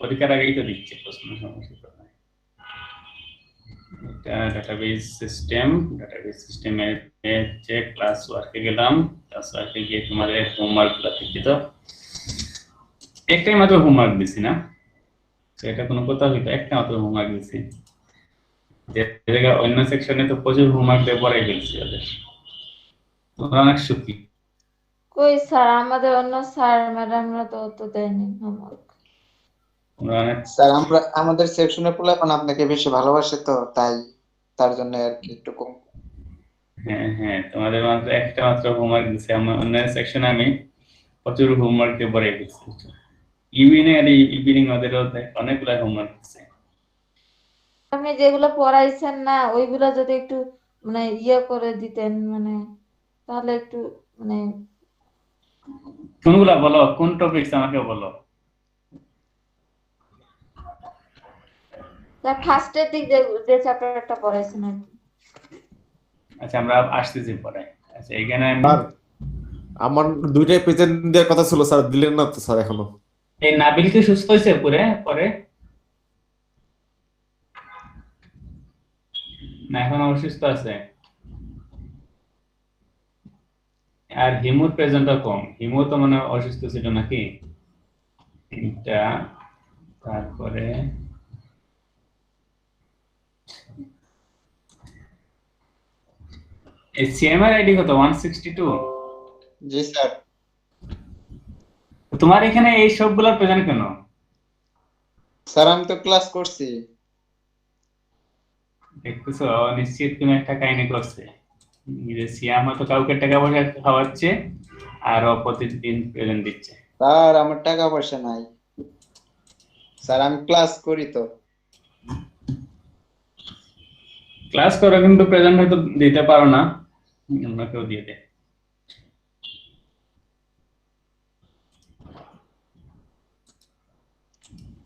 পরীক্ষার আগেই তো দিচ্ছি প্রশ্ন, সমস্যা নেই। এটা ডাটাবেস সিস্টেমের যে ক্লাস ওয়ার্কে গেলাম, ক্লাস ওয়ার্কে গিয়ে তোমাদের হোমওয়ার্কগুলো দেখি। তো একটাই মাত্র হোমওয়ার্ক দিছি না, তো এটা কোনো কথা হইতো? একটা মাত্র হোমওয়ার্ক দিছি, যে জায়গায় অন্য সেকশনে তো প্রচুর হোমওয়ার্ক দিয়ে পড়াই ফেলছি ওদের। তোমরা অনেক সুখী। কই স্যার, আমাদের অন্য স্যার ম্যাডামরা তো অত দেয়নি হোমওয়ার্ক। তোমরা অনেক স্যার আমাদের সেকশনের পোলা এখন আপনাকে বেশি ভালোবাসে তো, তাই তার জন্য আর কি একটু কম। হ্যাঁ, তোমাদের মাত্র একটা মাত্র হোমওয়ার্ক দিছি। আমার অন্য সেকশনে আমি প্রচুর হোমওয়ার্ক পরে গেছে ইভিনিং ওদেরও অনেকগুলো হোমওয়ার্ক আছে। আপনি যেগুলো পড়াইছেন না ওইগুলো যদি একটু মানে ইয়ে করে দিতেন মানে তাহলে একটু মানে কোনগুলা বলো, কোন টপিকস আমাকে বলো। ফার্স্টের দিক যে চ্যাপ্টারটা পড়াইছেন আর কি। আচ্ছা আমরা আসতেছি পরে। আচ্ছা এখানে আমি আমার দুইটাই প্রেজেন্ট দেওয়ার কথা ছিল স্যার, দিলেন না তো স্যার এখনো। এই নাবিল কি সুস্থ হয়েছে পরে না এখন অসুস্থ আছে? আর হিমুর প্রেজেন্টটা কম, হিমু তো মানে অসুস্থ ছিল নাকি? এটা তারপরে এই সিএমআর আইডি কত? 162। জি স্যার। তোমার এখানে এই সবগুলো প্রেজেন্ট কেন? স্যার আমি তো ক্লাস করছি। দেখতেছো নিশ্চিত তুমি একটা কাহিনী করছে যে সিয়াম তো কাউকে টাকা পয়সা খাওয়াচ্ছে আর ও প্রতিদিন প্রেজেন্ট দিচ্ছে। স্যার আমার টাকা পয়সা নাই স্যার, আমি ক্লাস করি তো। ক্লাস করো কিন্তু প্রেজেন্ট হয়তো দিতে পারো না, অন্য কেউ দিয়ে দেয়।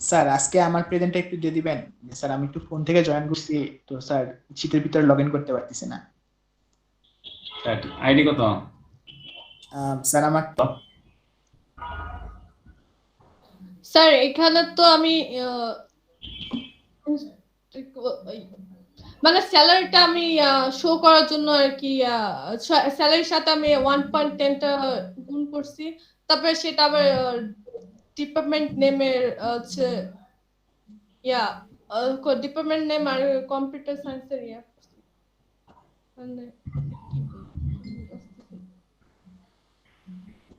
স্যার আজকে আমার প্রেজেন্টটা একটু দিয়ে দিবেন স্যার, আমি একটু ফোন থেকে জয়েন করছি তো স্যার শীতের ভিতরে লগ ইন করতে পারতেছি না। আইডি কত? স্যার আমার স্যার এখানে তো আমি মানে স্যালারিটা আমি শো করার জন্য আর কি স্যালারির সাথে আমি 1.10টা গুণ করছি, তারপরে সেটা আবার ডিপার্টমেন্ট নেমের হচ্ছে ডিপার্টমেন্ট নেম আর কম্পিউটার সায়েন্সের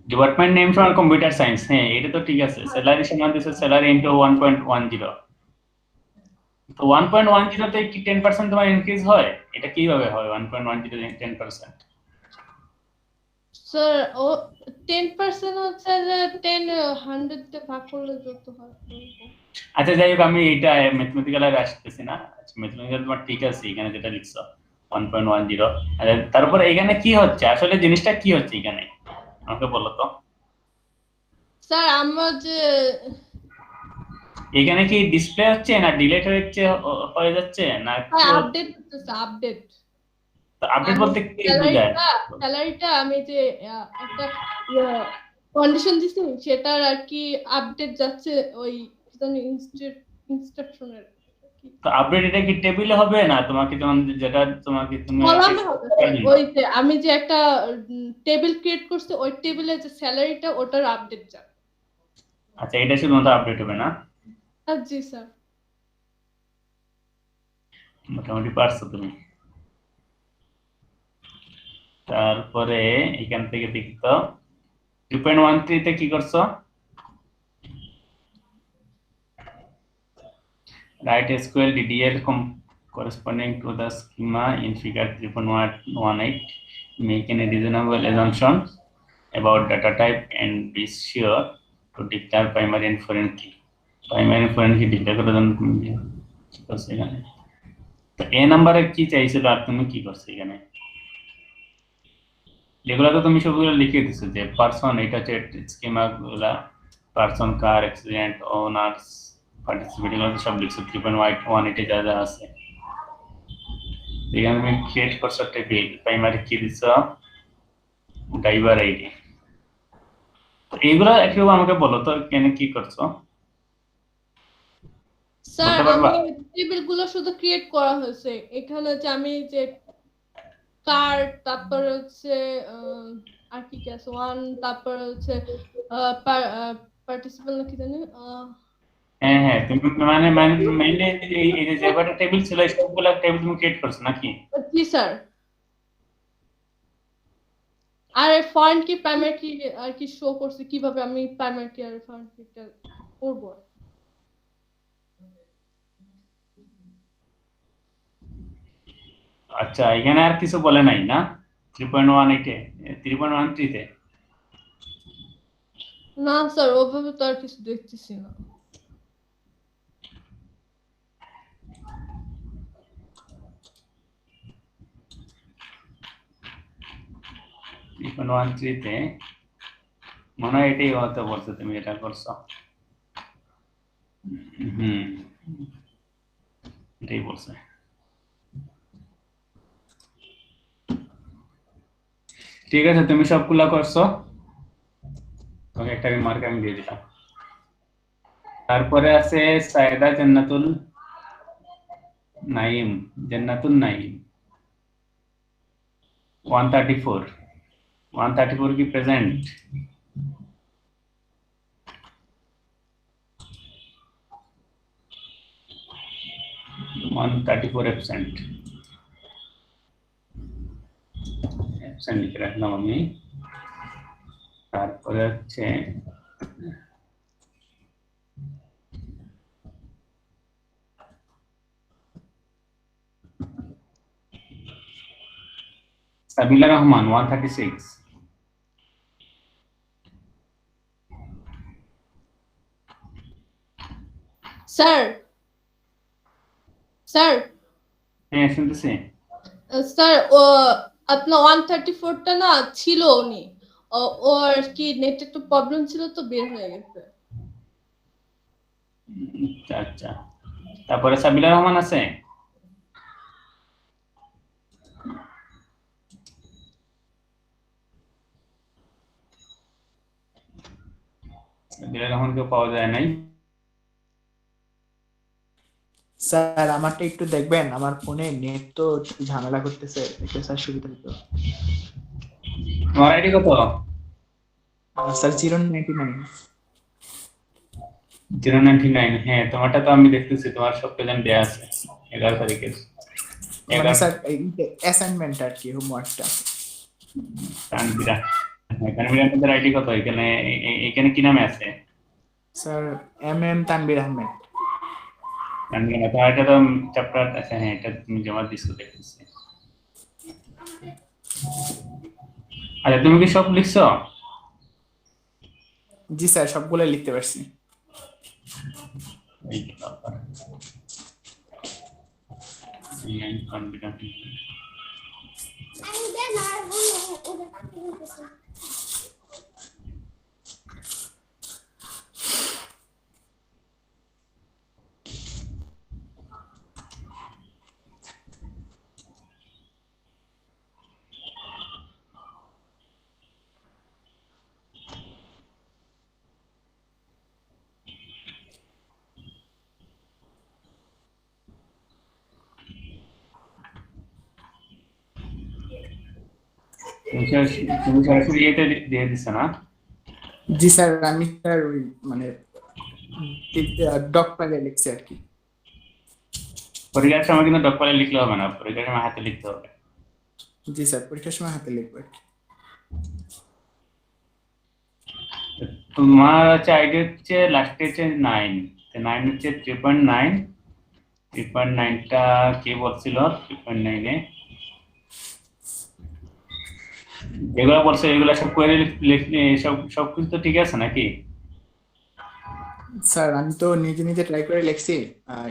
ডিপার্টমেন্ট নেম সমান কম্পিউটার সায়েন্স। হ্যাঁ এটা তো ঠিক আছে। স্যালারি সমান দিছে স্যালারি ইনটু 1.10। তো 1.10 তে কি 10% তোমার ইনক্রিজ হয়? এটা কিভাবে হয় 1.10 তে 10%? স্যার ও 10% হচ্ছে যে 100 তে ভাগ করলে যত হয়। আচ্ছা যাই হোক আমি এটা ম্যাথমেটিক্যাল আর আসতেছি না। আচ্ছা ম্যাথমেটিক্যাল তোমার ঠিক আছে এখানে যেটা লিখছো 1.10। আচ্ছা তারপরে এখানে কি হচ্ছে আসলে, জিনিসটা কি হচ্ছে এখানে আমাকে বলো তো। স্যার আমার যে এখানে কি ডিসপ্লে হচ্ছে না ডিলিট হয়ে যাচ্ছে না আপডেট হচ্ছে আপডেট? তো আপডেট বলতে কি বোঝায়? স্যালারিটা আমি যে একটা কন্ডিশন দিছি সেটার আর কি আপডেট যাচ্ছে ওই ইনস্ট্রাকশনের। তো আপডেট এটা কি টেবিলে হবে না তোমাকে যেটা তোমাকে তুমি কলামে হবে? ওই যে আমি যে একটা টেবিল ক্রিয়েট করছি ওই টেবিলে যে স্যালারিটা ওটার আপডেট যাবে। আচ্ছা এটা শুধুমাত্র আপডেট হবে না? জি স্যার। মোটামুটি পারছো তুমি। তারপরে এখান থেকে দেখি তো 3.13 তে কি করছো? Write SQL DDL corresponding to the schema in figure 3.18. Make any reasonable assumption about data type and be sure to declare primary and foreign key. Primary and foreign key declare করার জন্য তুমি কি করছো এখানে? তো এই নাম্বারে কি চাইছিল আর তুমি কি করছো এখানে? এগুলো তো তুমি সবগুলো লিখে দিছো যে পারসন, এটা হচ্ছে স্কিমা গুলা, পারসন, কার, অ্যাক্সিডেন্ট, ওনার্স, পার্টিসিপেটিং সব লিখছো 3.18 এ যা যা আছে। এখানে তুমি ক্রিয়েট করছো টেবিল, প্রাইমারি কি দিছো, ড্রাইভার আইডি। তো এগুলো একটু আমাকে বলো তো কেন কি করছো? স্যার আমি টেবিলগুলো শুধু ক্রিয়েট করা হয়েছে। এখানে যে আমি যে কার, তারপর হচ্ছে আর কি কি আছে 1, তারপর হচ্ছে পার্টিসিপেন্ট কি জানি হ্যাঁ হ্যাঁ তুমি মানে মেইনলি এই যে যেটা টেবিল ছিল সবগুলো টেবিল তুমি ক্রিয়েট করছো নাকি? জি স্যার। আর ফরেন কি প্রাইমারি কি আর কি শো করছে কিভাবে আমি প্রাইমারি কি আর ফরেন কিটা করব? আচ্ছা এখানে আর কিছু বলে নাই না 3.18 3.13 তে? না স্যার ওভাবে তো আর কিছু দেখতেছি না। এখন 1.3 তে মনে হয় এটাই হতে বলছে, তুমি এটা করছো। এটাই বলছে। ঠিক আছে, তুমি সবগুলা করছো, তোমাকে একটা মার্ক আমি দিয়ে দিলাম। তারপরে আছে সাইদা জান্নাতুল নাইম, জান্নাতুল নাইম 134 কি প্রেজেন্ট? absent লিখে রাখলাম আমি। তারপরে হচ্ছে সাবিলা রহমান 136। স্যার স্যার হ্যাঁ শুনতেছি। স্যার ও আপনার 134টা না ছিল উনি ওর কি নেট একটু প্রবলেম ছিল তো বের হয়ে গেছে। আচ্ছা, তারপরে সাবিলা রহমান আছে? সাবিলা রহমানকে পাওয়া যায় নাই। স্যার আমারটা একটু দেখবেন, আমার ফোনে নেট তো একটু ঝামেলা করতেছে, একটু স্যার সুবিধা হতো। তোমার আইডি কত? স্যার 099। 099, হ্যাঁ তোমারটা তো আমি দেখতেছি, তোমার সব প্রেজেন্ট দেয়া আছে 11 তারিখের। মানে স্যার অ্যাসাইনমেন্ট আর কি, হোমওয়ার্কটা। তানবিরা, তানবিরা আপনাদের আইডি কত? এখানে কি নামে আছে? Sir MM Tanvir Ahmed. তানবিরা, তো এটা তো চ্যাপ্টার আছে, হ্যাঁ এটা তুমি জমা দিছো দেখতেছি। আরে তুমি কি সব লিখছো? জি স্যার সবগুলো লিখতে পারছি। এই ব্যাপার। এই কনফিডেন্ট। তুমি সরাসরি এটা দিয়ে দিছো না? জি স্যার আমি স্যার ওই মানে ডক ফাইলে লিখছি আর কি। পরীক্ষার সময় কিন্তু ডক ফাইলে লিখলে হবে না, পরীক্ষার সময় হাতে লিখতে হবে। জি স্যার পরীক্ষার সময় হাতে লিখবো আর কি। তোমার হচ্ছে আইডি হচ্ছে লাস্টে হচ্ছে 9, 9 হচ্ছে 3.9। 3.9টা কে বলছিল? 3.9 এ যেগুলো বলছে এগুলো সব কোয়েরি লিখলে সব কিছু তো ঠিক আছে নাকি? স্যার আমি তো নিজে নিজে ট্রাই করে লিখছি,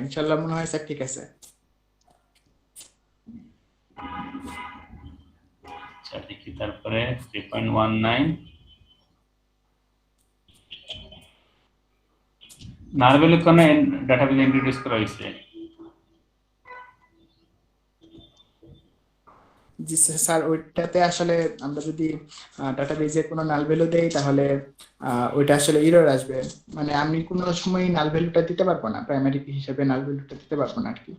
ইনশাআল্লাহ মনে হয় স্যার ঠিক আছে। আচ্ছা দেখি, তারপরে 3.19 নার্ভেল কোন ডাটাবেজ ইন্ট্রোডিউস করা হয়েছে? জি স্যার ওইটাতে আসলে আমরা যদি ডাটাবেজে কোনো নাল ভ্যালু দেই তাহলে ওইটা আসলে এরর আসবে, মানে আমি কোনো সময় নাল ভ্যালুটা দিতে পারবো না, প্রাইমারি কি হিসেবে নাল ভ্যালুটা দিতে পারবো না আর কি।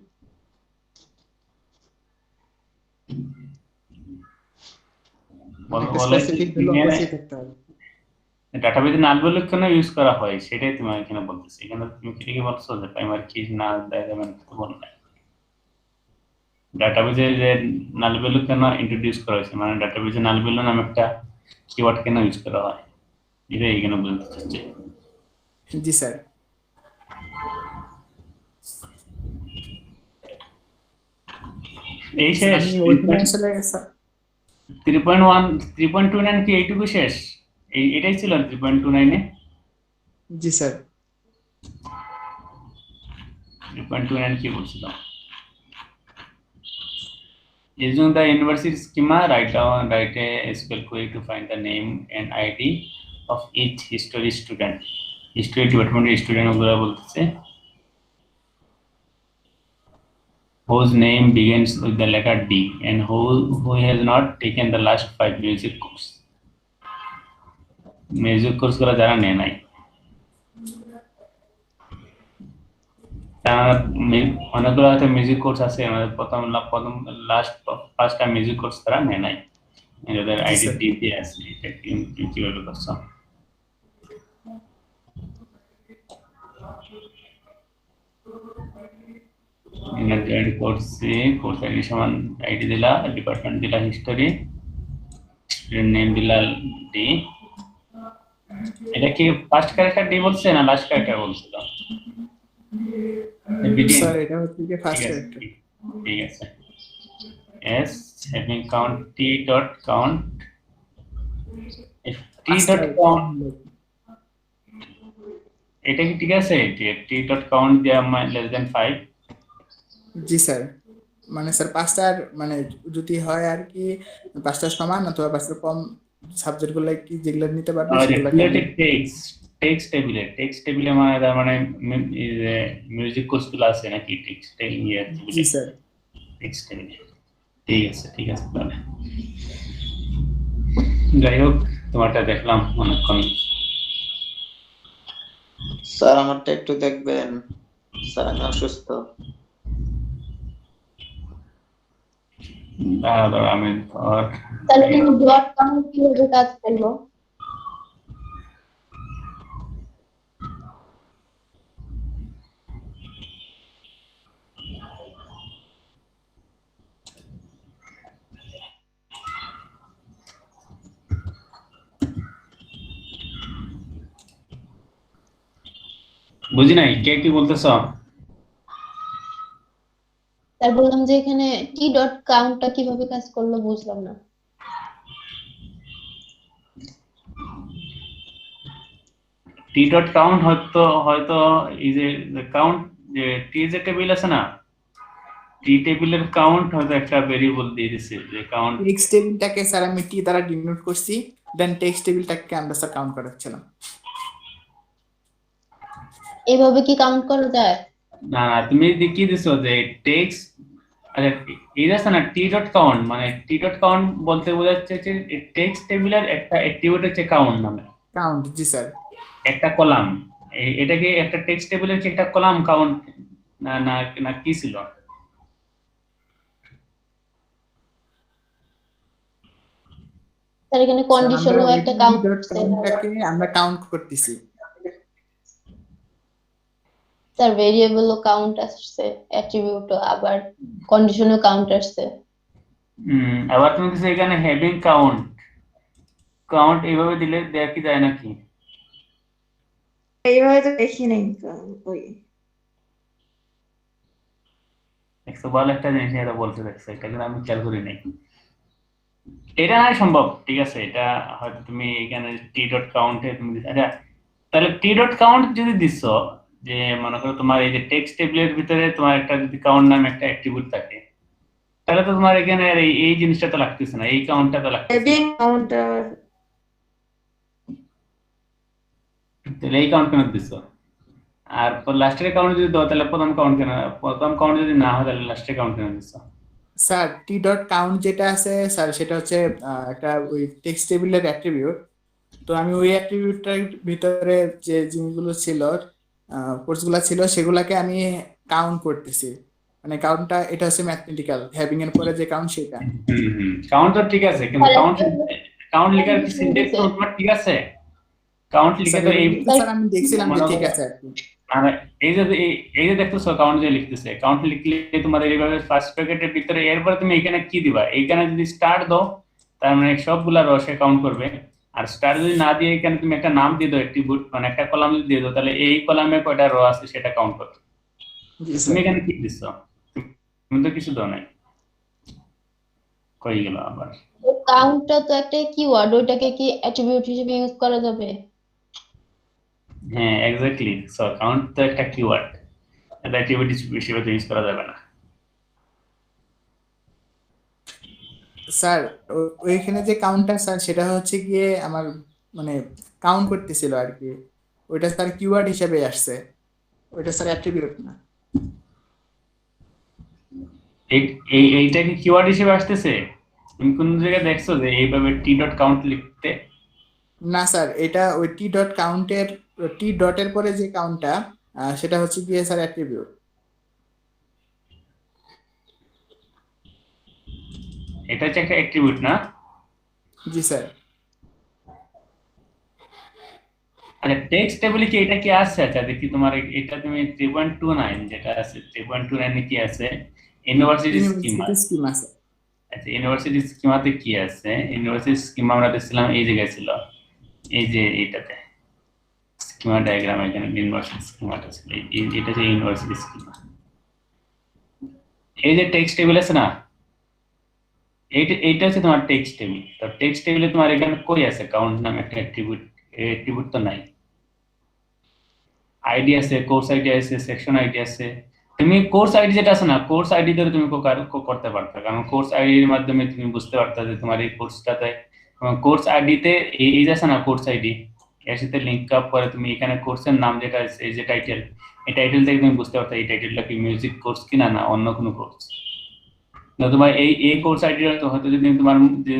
ডাটাবেজে নাল ভ্যালু কেন ইউজ করা হয় সেটাই তুমি এখানে বলতেছি। এখানে তুমি কি বলছো যে প্রাইমারি কি না দেখাবেন তো বল না। ডাটাবেজে যে নাল ভ্যালু কেন ইন্ট্রোডিউস করা হয়েছে, মানে ডাটাবেজে নাল ভ্যালু নামে একটা কিওয়ার্ড কেন ইউজ করা হয় এটাই এখানে বলতে চাচ্ছি। জি স্যার। এই শেষ 3.1 3.29 কি এইটুকু শেষ? এটাই ছিল 3.29 এ। জি স্যার 3.29 কি বলছিলাম? Using the university schema, write a SQL query to find the name and ID of each history student. History department student ওগুলা বলতেছে whose name begins with the letter D and who has not taken the last 5 music course. Music course গুলা যারা নেয় নাই, অনেকগুলো হয়তো music course আছে, আমাদের প্রথম লাস্ট 5টা মিউজিক কোর্স তারা নেয় নাই, এদের আইডি দিতে আছে। এটা কিভাবে করছো? জয়েন্ট করছি, কোর্স আইডি সমান আইডি দিলা, ডিপার্টমেন্ট দিলা হিস্টোরি, স্টুডেন্ট নেম দিলা ডি। এটা কি ফার্স্ট ক্যারেক্টার ডি বলছে না লাস্ট ক্যারেক্টার বলছিল? স্যার এটা হচ্ছে যে ফার্স্ট ক্যারেক্টার। ঠিক আছে, s having count t dot count, if t dot count এটা কি ঠিক আছে? t dot count দেয়া less than 5? জি স্যার, মানে স্যার 5টার মানে যদি হয় আর কি 5টার সমান অথবা 5টার কম সাবজেক্ট গুলো কি যেগুলো নিতে পারবে সেগুলো টেক্সট টেবিলে মানে তার মানে মিউজিক কোর্স গুলো আছে নাকি টেক্সট টেবিলে? জি স্যার টেক্সট টেবিলে। ঠিক আছে তাহলে যাই হোক, তোমারটা দেখলাম অনেকক্ষণ। স্যার আমারটা একটু দেখবেন স্যার, আমি অসুস্থ। আমি তাহলে ডট কাউন্ট কিভাবে কাজ করলো? বুঝি নাই, কে কি বলতেছ? তার বললাম যে এখানে টি ডট কাউন্টটা কিভাবে কাজ করলো বুঝলাম না। টি ডট কাউন্ট হয়তো এই যে কাউন্ট যে টি যে টেবিল আছে না, টি টেবিলের কাউন্ট হয়তো একটা ভেরিয়েবল দিয়ে দিছে যে কাউন্ট। টেক্সট টেবিলটাকে স্যার আমি টি দ্বারা ডিনোট করছি, দেন টেক্সট টেবিলটাকে আমরা স্যার কাউন্ট করাচ্ছিলাম। এভাবে কি কাউন্ট করা যায়? না তুমি কি দিছো যে টেক্সট, আচ্ছা এই আছে না টি ডট কাউন্ট, মানে টি ডট কাউন্ট বলতে বোঝাচ্ছে যে টেক্সট টেবিলের একটা অ্যাট্রিবিউট হচ্ছে কাউন্ট নামে কাউন্ট। জি স্যার, একটা কলাম, এটাকে একটা টেক্সট টেবিলের যে একটা কলাম কাউন্ট না না না কি ছিল? তার এখানে কন্ডিশনও একটা কাউন্ট আমরা কাউন্ট করতেছি স্যার, ভেরিয়েবলও কাউন্ট আসছে, অ্যাট্রিবিউটও, আবার কন্ডিশনও কাউন্ট আসছে। আবার তুমি কিছু এখানে হ্যাভিং কাউন্ট এইভাবে দিলে দেয়া কি যায় নাকি? এইভাবে তো দেখি নাই ওই দেখছো, ভালো একটা জিনিস এটা বলতে দেখছো, এটা কিন্তু আমি খেয়াল করি নাই। এটা না সম্ভব, ঠিক আছে, এটা হয়তো তুমি এখানে টি ডট কাউন্টে তুমি আচ্ছা, তাহলে টি ডট কাউন্ট যদি দিছো, যে মনে করো তোমার এই যে টেক্সট টেবিলের ভিতরে তোমার একটা যদি কাউন্ট নামে একটা অ্যাট্রিবিউট থাকে, তাহলে তো তোমার এখানে এই জিনিসটা তো লাগতেছে না, এই কাউন্টটা তো লাগতেছে। হ্যাভিং কাউন্টার তাহলে এই কাউন্ট কেন দিছো? আর লাস্টের কাউন্ট যদি দাও তাহলে প্রথম কাউন্ট যদি না হয় তাহলে লাস্টের কাউন্ট কেন দিছো? স্যার টি ডট কাউন্ট যেটা আছে স্যার সেটা হচ্ছে একটা ওই টেক্সট টেবিলের অ্যাট্রিবিউট। তো আমি ওই অ্যাট্রিবিউটটার ভিতরে যে জিনিসগুলো ছিল, কোর্সগুলো ছিল, সেগুলোকে আমি কাউন্ট করতেছি। মানে কাউন্টটা এটা হচ্ছে ম্যাথমেটিক্যাল, হ্যাভিং এর পরে যে কাউন্ট সেটা। কাউন্ট তো ঠিক আছে, কিন্তু কাউন্ট লেখার কি সিনট্যাক্স তো তোমার ঠিক আছে? কাউন্ট লিখে তো এই স্যার আমি দেখছিলাম যে ঠিক আছে। আর এই যে দেখতেছো কাউন্ট যে লিখতেছে, কাউন্ট লিখলে তোমার এইভাবে ফার্স্ট ব্র্যাকেটের ভিতরে, এরপর তুমি এখানে কি দিবা? এইখানে যদি স্টার দাও তার মানে সবগুলা রসে কাউন্ট করবে, আর স্টার যদি না দিয়ে এখানে তুমি একটা নাম দিয়ে দাও অ্যাট্রিবিউট, মানে একটা কলাম যদি দিয়ে দাও, তাহলে এই কলামে কয়টা রো আছে সেটা কাউন্ট করবে। তুমি এখানে কি দিচ্ছ? তুমি তো কিছু দাও নাই, কই গেল আবার? কাউন্টটা তো একটা কিওয়ার্ড, ওইটাকে কি অ্যাট্রিবিউট হিসেবে ইউজ করা যাবে? হ্যাঁ এক্স্যাক্টলি, সো কাউন্ট তো একটা কিওয়ার্ড, এটা অ্যাট্রিবিউট হিসেবে ইউজ করা যাবে না। স্যার ওইখানে যে কাউন্টটা স্যার সেটা হচ্ছে গিয়ে আমার মানে কাউন্ট করতেছিল আর কি, ওইটা স্যার কিওয়ার্ড হিসেবে আসছে, ওইটা স্যার অ্যাট্রিবিউট না। এইটা কি কিওয়ার্ড হিসেবে আসতেছে? তুমি কোন জায়গায় দেখছো যে এইভাবে টি ডট কাউন্ট লিখতে? না স্যার, এটা ওই টি ডট কাউন্টের টি ডটের পরে যে কাউন্টটা সেটা হচ্ছে গিয়ে স্যার অ্যাট্রিবিউট। এটা হচ্ছে একটা অ্যাট্রিবিউট না? জি স্যার। আচ্ছা টেক্সট টেবিলে কি এটা কি আছে? আচ্ছা দেখি তোমার এটা তুমি 3.29 যেটা আছে 3.29 এ কি আছে? University schema. Schema sir. আচ্ছা ইউনিভার্সিটি স্কিমাতে কি আছে? ইউনিভার্সিটি স্কিমা আমরা দেখছিলাম এই জায়গায় ছিল, এই যে এইটাতে স্কিমা ডায়াগ্রাম, এখানে ইউনিভার্সিটি স্কিমাটা ছিল, এটা হচ্ছে ইউনিভার্সিটি স্কিমা। এই যে টেক্সট টেবিল আছে না, এইটা হচ্ছে তোমার টেক্সট টেবিল। তো টেক্সট টেবিলে তোমার এখানে কই আছে কাউন্ট নামে একটা অ্যাট্রিবিউট তো নাই। আইডি আছে, কোর্স আইডি আছে, সেকশন আইডি আছে। তুমি কোর্স আইডি যেটা আছে না, কোর্স আইডি ধরে তুমি করতে পারতে, কারণ কোর্স আইডির মাধ্যমে তুমি বুঝতে পারতে যে তোমার এই কোর্সটাতে কোর্স আইডিতে এই যে আছে না কোর্স আইডি, এর সাথে লিংক আপ করে তুমি এখানে কোর্সের নাম যেটা আছে এই যে টাইটেল, এই টাইটেল থেকে তুমি বুঝতে পারতে এই টাইটেলটা কি মিউজিক কোর্স কিনা না অন্য কোনো কোর্স। না তোমার এই কোর্স আইডিটা তো হয়তো যদি তোমার যে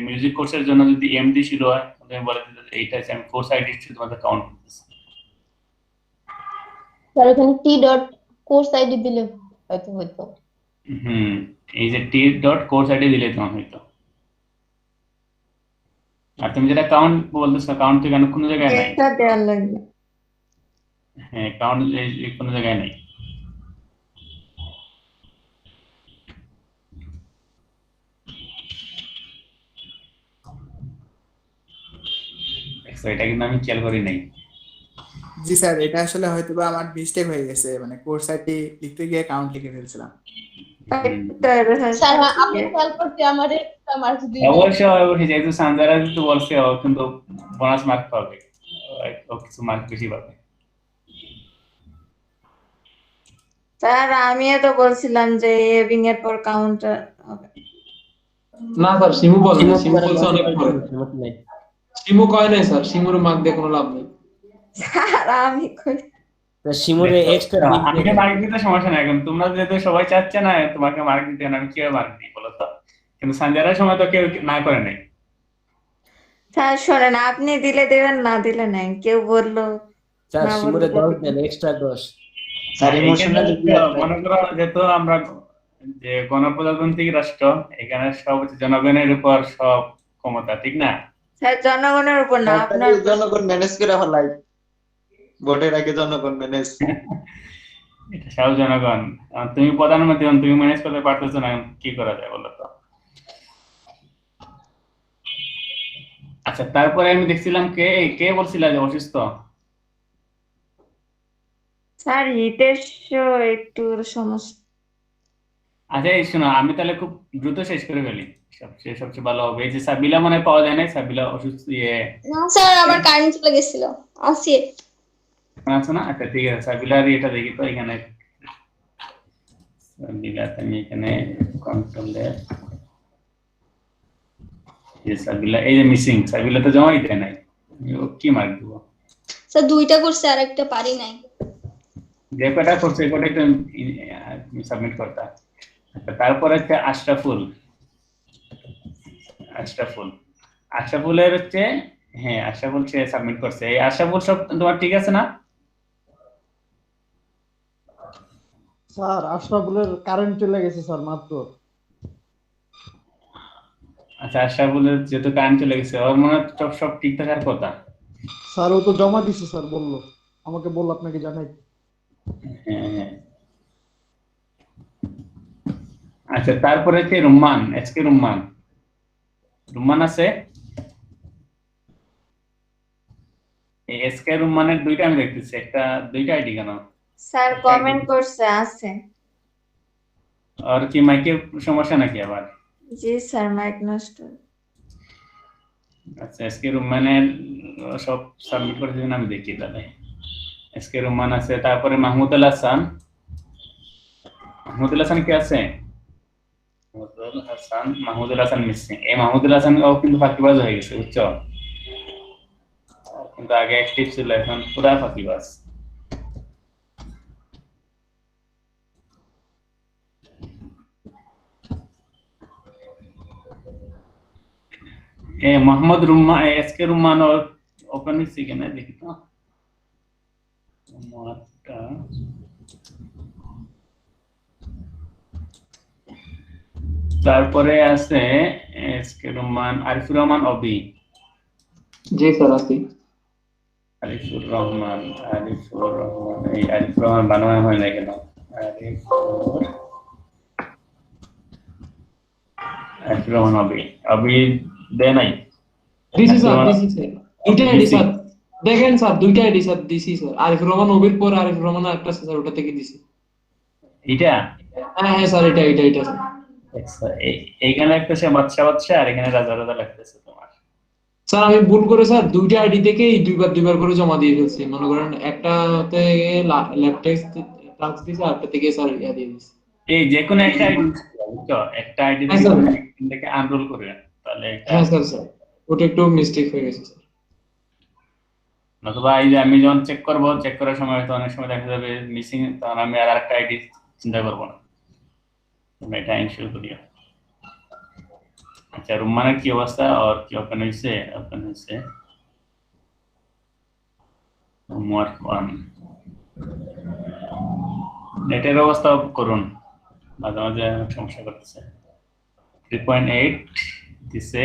মিউজিক কোর্সের জন্য যদি এমডি ছিল হয়, তুমি বলে দিতে এইটা আছে আমি কোর্স আইডি হিসেবে তোমাদের কাউন্ট করতেছি। স্যার এখানে টি ডট কোর্স আইডি দিলে হয়তো হতো। এই যে টি ডট কোর্স আইডি দিলে তোমার হয়তো। আর তুমি যেটা কাউন্ট বলতেছো, কাউন্ট তো এখানে কোনো জায়গায় নাই। এটা দেওয়া লাগবে। হ্যাঁ কাউন্ট কোনো জায়গায় নাই। এটা কিন্তু আমি খেয়াল করি নাই। জি স্যার, এটা আসলে হয়তো বা আমার মিস্টেক হয়ে গেছে, মানে কোর্স আইডি লিখতে গিয়ে কাউন্ট লিখে ফেলছিলাম। স্যার আপনি খেয়াল করতে আমারে একটা মার্কস দিয়ে অবশ্যই যেহেতু সানজারা তো বলছে ও কিন্তু বোনাস মার্ক পাবে, ও কিছু মার্ক বেশি পাবে। স্যার আমিও তো বলছিলাম যে হেভিং এর পর কাউন্ট হবে। না স্যার শিমু বলে, শিমু বলছে অনেক পরে। শিমু কয় নাই স্যার, শিমুর মার্ক দিয়ে কোনো লাভ নেই স্যার। আমি কই শিমুরে এক্সট্রা আমাকে মার্ক দিতে সমস্যা নাই, এখন তোমরা যেহেতু সবাই চাচ্ছে না তোমাকে মার্ক দিতে, আমি কিভাবে মার্ক দিই বলো তো? কিন্তু সানজারার সময় তো কেউ না করে নাই। স্যার শোনেন, আপনি দিলে দেবেন, না দিলে নাই। কেউ বললো স্যার শিমুরে 10 দেন, এক্সট্রা 10। স্যার ইমোশনালি মনে করো যেহেতু আমরা যে গণপ্রজাতান্ত্রিক রাষ্ট্র, এখানে সব জনগণের উপর সব ক্ষমতা, ঠিক না? স্যার জনগণের উপর না, আপনার জনগণ ম্যানেজ করে ফেলাই, ভোটের আগে জনগণ ম্যানেজ। এটা সব জনগণ। তুমি প্রধানমন্ত্রী, তুমি ম্যানেজ করতে পারতেছো না, কি করা যায় বলো তো? আচ্ছা তারপরে আমি দেখছিলাম কে কে বলছিল যে অসুস্থ। স্যার হিতেশ একটু সমস্যা। আচ্ছা এই শোনো, আমি তাহলে খুব দ্রুত শেষ করে ফেলি, সবচেয়ে ভালো হবে। এই যে সাবিলা মনে হয় পাওয়া যায় না, সাবিলা অসুস্থ না স্যার, আমার কারেন্ট চলে গেছিল, আসি আছো না? আচ্ছা ঠিক আছে, সাবিলার এটা দেখি তো এখানে। সাবিলা আমি এখানে কন্ট্রোলে এই সাবিলা, এই যে মিসিং সাবিলা তো জমাই দেয় নাই, ও কি মার্ক দিব? স্যার দুইটা করছে আর একটা পারি নাই। যে কটা করছে কটা একটু সাবমিট করতা। আচ্ছা তারপরে হচ্ছে আশরাফুলের হচ্ছে, হ্যাঁ আশরাফুল সে সাবমিট করছে। এই আশরাফুল সব তোমার ঠিক আছে না? স্যার আশরাফুলের কারেন্ট চলে গেছে স্যার মাত্র। আচ্ছা আশরাফুলের যেহেতু কারেন্ট চলে গেছে, ওর মনে হয় সব ঠিক থাকার কথা। স্যার ও তো জমা দিছে স্যার, বললো আমাকে, বললো আপনাকে জানাই। হ্যাঁ আচ্ছা তারপরে হচ্ছে রুম্মান, এসকে রুম্মান আছে। এই এসকে রুম্মানের দুইটা আমি দেখতেছি, দুইটা আইডি কেন? স্যার কমেন্ট করছে আছে। আর কি মাইকের সমস্যা নাকি আবার? জি স্যার মাইক নষ্ট। আচ্ছা এসকে রুম্মানের সব সাবমিট করে দিন, আমি দেখি তাহলে। এসকে রুম্মান আছে, তারপরে মাহমুদুল হাসান। মাহমুদুল হাসান কি আছে? মাহমুদুল হাসান মিসিং। এই মাহমুদুল হাসান ও কিন্তু ফাঁকিবাজ হয়ে গেছে, বুঝছো? কিন্তু আগে অ্যাক্টিভ ছিল, এখন পুরা ফাঁকিবাজ। মোহাম্মদ রুম্মান, এসকে রুম্মান ওপেন হচ্ছে কিনা দেখি তো। তারপরে আছে এসকে রুম্মান, আরিফুর রহমান অবি। জি স্যার আছি। আরিফুর রহমান এই আরিফুর রহমান বানানো হয় না কেন? আরিফুর রহমান অবি দেয় নাই। দিছি স্যার। দুইটা আইডি স্যার, দেখেন স্যার দুইটা আইডি স্যার দিছি স্যার। আরিফুর রহমান অবির পর আরিফুর রহমান একটা স্যার, ওটা থেকে দিছি। এটা হ্যাঁ স্যার, এটা স্যার। আচ্ছা এইখানে একটা সে বাদশা আর এখানে রাজা লাগতেছে তোমার। স্যার আমি ভুল করে স্যার দুইটা আইডি থেকেই দুইবার করে জমা দিয়ে ফেলছি। মনে করেন একটাতে লেফট টাস্ক দিছি, আরটা থেকে স্যার ইয়া দিয়ে দিছি। এই যে কোনো একটা আইডি বুঝছো, একটা আইডি থেকে আনরোল করে তাহলে হ্যাঁ স্যার ওটা একটু মিস্টেক হয়ে গেছে স্যার। নতুবা এই যে আমি যখন চেক করার সময় হয়তো অনেক সময় দেখা যাবে মিসিং, তখন আমি আর একটা আইডি চিন্তা করবো না, তুমি এটা ইনশিওর করিও। আচ্ছা রুম্মানের কি অবস্থা, আর কি ওপেন হয়েছে? হোমওয়ার্ক 1 নেটের অবস্থা করুন, মাঝে মাঝে সমস্যা করতেছে। 3.8 দিছে,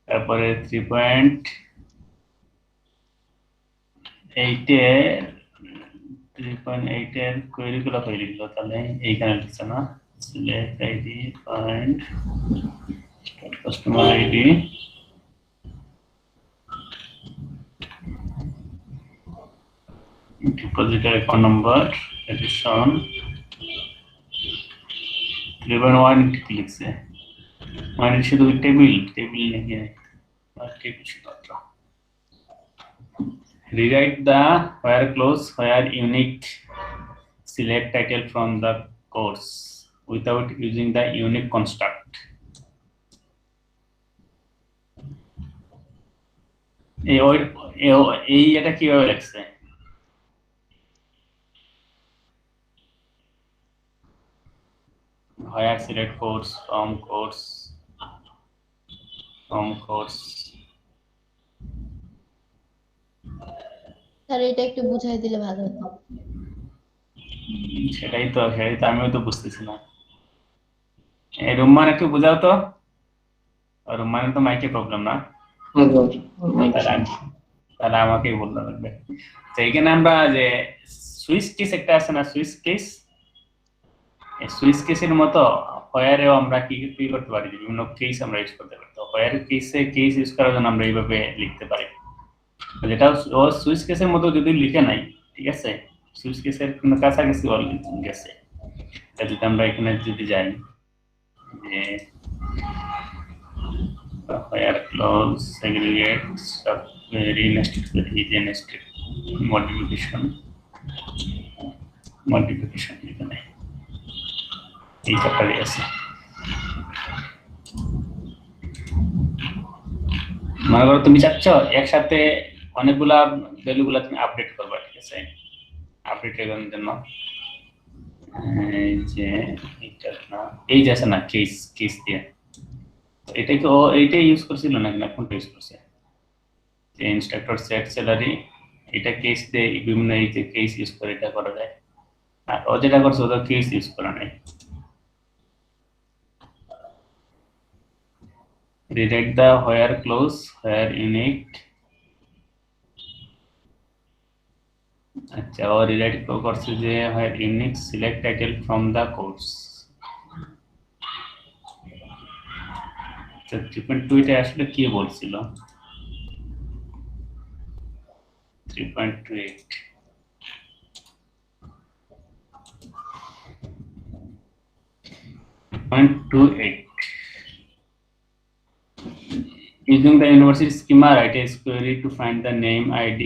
তারপরে 3.8 এর কোয়েরি গুলো কই লিখলো, তাহলে এইখানে লিখছে না? Select ID find customer ID, depositor account number, edition 3.1 লিখছে। মানে শুধু টেবিল নাকি টেবিল শুধুমাত্র। Rewrite the where clause where unique, select title from the course without using the unique construct. এই এটা কিভাবে লিখছে? Where select course from course sir এটা একটু বুঝাই দিলে ভালো হতো। সেটাই তো আমিও তো বুঝতেছি না। এই রুম্মান একটু বুঝাও তো। রুম্মানের তো মাইকে প্রবলেম না? তাহলে আমাকেই বলতে লাগবে। এইখানে আমরা যে সুইচ কেস একটা আছে না, সুইচ কেস, এই সুইচ কেসের মতো হোয়ারেও আমরা কি করতে পারি, বিভিন্ন কেস আমরা ইউজ করতে পারি। তো হোয়ার কেস ইউজ করার জন্য আমরা এইভাবে লিখতে পারি, যেটা ও সুইচ কেসের মতো যদি লিখে নাই, ঠিক আছে, সুইচ কেসের কোনো কাছাকাছি গেছে। যদি আমরা এখানে যদি যাই যে where clause segregate sub query nested query is a nested modification এখানে এই চ্যাপ্টারে আছে। মনে করো তুমি চাচ্ছ একসাথে অনেকগুলা ভ্যালুগুলা তুমি আপডেট করবা, ঠিক আছে? আপডেট এর জন্য এই যে আছে না কেস দিয়ে, এইটাই ইউজ করছিল না, কোনটা ইউজ করছে? যে ইনস্ট্রাক্টর সেট স্যালারি, এটা কেস দিয়ে বিভিন্ন এই যে কেস ইউজ করে এটা করা যায়। আর ও যেটা করছে ওটা কেস ইউজ করা নাই। Rewrite the where clause where unique, আচ্ছা ও রিরাইট করছে যে where unique select title from the course। 3.2 এটা আসলে কি বলছিল? 3.28 0.28 Using the university schema, write a query to find the name ID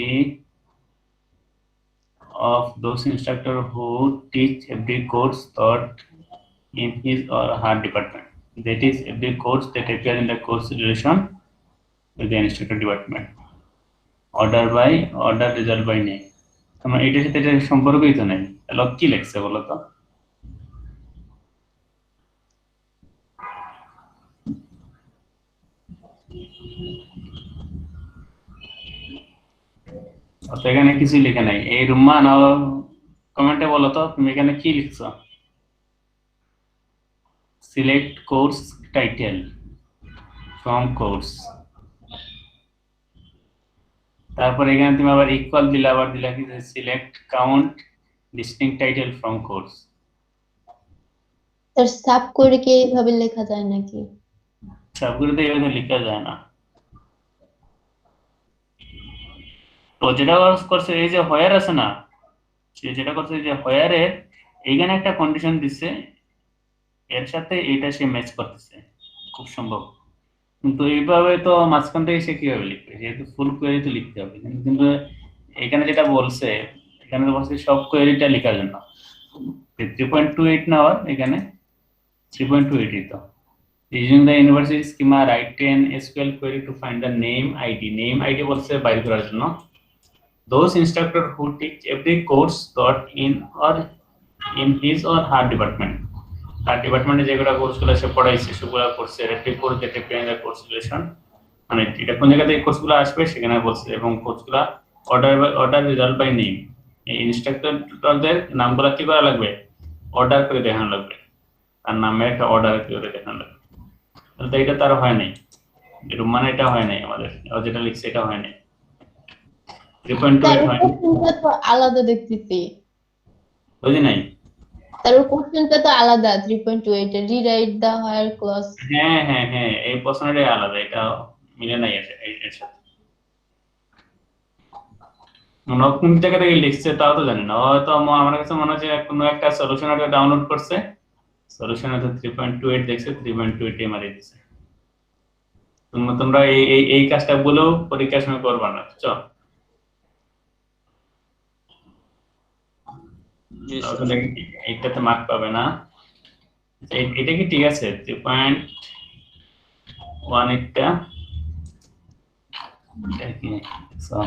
of those instructor who teach every course taught in his or her department. That is, every course that appears in the course relation with the instructor department. Order by, order, result by name. তোমার এটার সাথে এটার সম্পর্কই তো নাই, তাহলে কি লেখছে বলো তো? তো এখানে কিছুই লেখা নাই। এই রুম্মান কমেন্টে বলো তো তুমি এখানে কি লিখছো? Select course title from course, তারপর এখানে তুমি আবার ইকুয়াল দিলে, আবার দিলা কি select count distinct title from course. Sir sub করে কি এইভাবে লেখা যায় নাকি? সাব করে তো এইভাবে লেখা যায় না। তো যেটা করছে এই যে হোয়ার আছে না, সে যেটা করছে যে হোয়ারের এইখানে একটা কন্ডিশন দিচ্ছে, এর সাথে এটা সে ম্যাচ করতেছে খুব সম্ভব। কিন্তু এইভাবে তো মাঝখান থেকে সে কিভাবে লিখবে? যেহেতু ফুল কোয়েরি তো লিখতে হবে, কিন্তু এখানে যেটা বলছে, এখানে বলছে সব কোয়েরিটা লেখার জন্য 3.28 না, আর এখানে 3.28 তো using the university schema write an SQL query to find the name ID বলছে বাইর করার জন্য those instructor who teach every course taught in or in his or her department. তার ডিপার্টমেন্টে যেগুলো কোর্সগুলো সে পড়াইছে সেগুলো কোর্সে রিপোর্ট যেটা পেয়ে কোর্স রিলেশন, মানে এটা কোন জায়গা থেকে কোর্সগুলো আসবে সেখানে বলছে, এবং কোর্সগুলো order by order, result by name. এই ইনস্ট্রাক্টরদের নামগুলো কি করা লাগবে? অর্ডার করে দেখানো লাগবে, তার নামে একটা অর্ডার করে দেখানো লাগবে। তাহলে এটা তার হয় নাই, মানে এটা হয় নাই, আমাদের যেটা লিখছে এটা হয় নাই, 3.28 হয় নাই, তো আলাদা দেখতেছি। বুঝি নাই? তার কোশ্চেনটা তো আলাদা 3.28 এর রিরাইট দা হায়ার ক্লাস। হ্যাঁ হ্যাঁ হ্যাঁ, এই প্রশ্নটাই আলাদা, এটা মিলে নাই এর সাথে। মনে কোন জায়গা থেকে লিখছে তাও তো জানি না, হয়তো আমার কাছে মনে হচ্ছে কোনো একটা সলিউশন একটা ডাউনলোড করছে, সলিউশনে তো 3.28 দেখছে, 3.28 মারি দিছে। তোমরা এই কাজটা বলেও পরীক্ষার সময় করবা না, বুঝছো? এইটাতে মার্ক পাবে না। এটা কি ঠিক আছে? 3.1 এটা কি? So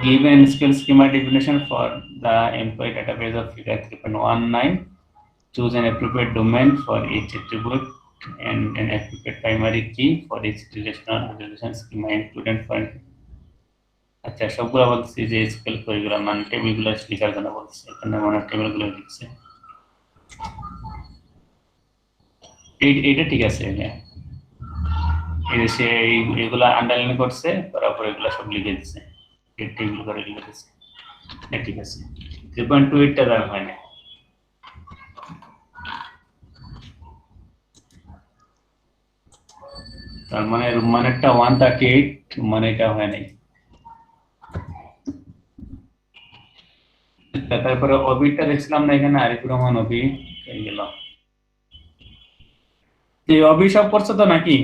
given skill schema definition for the employee database of figure 3.19, choose an appropriate domain for each attribute and an appropriate primary key for each relational resolution schema included for। আচ্ছা, সবগুলো বলছি যে স্কেল কোয়েরিগুলো মানে টেবিলগুলো লেখার জন্য বলছে, এখানে মানে টেবিলগুলো লিখছে। এইটা ঠিক আছে, এই যে এগুলা আন্ডারলাইন করছে, তারপর এগুলো সব লিখে দিচ্ছে, টেবিল করে লিখে দিচ্ছে, ঠিক আছে। 3.28 টা দাম হয় না, তার মানে রুমানেরটা 138, মানে এটা হয় নাই। তারপরে অবিটা দেখছিলাম না এখানে, আরিফুর রহমান অবি গেল। এই অবি সব করছো তো নাকি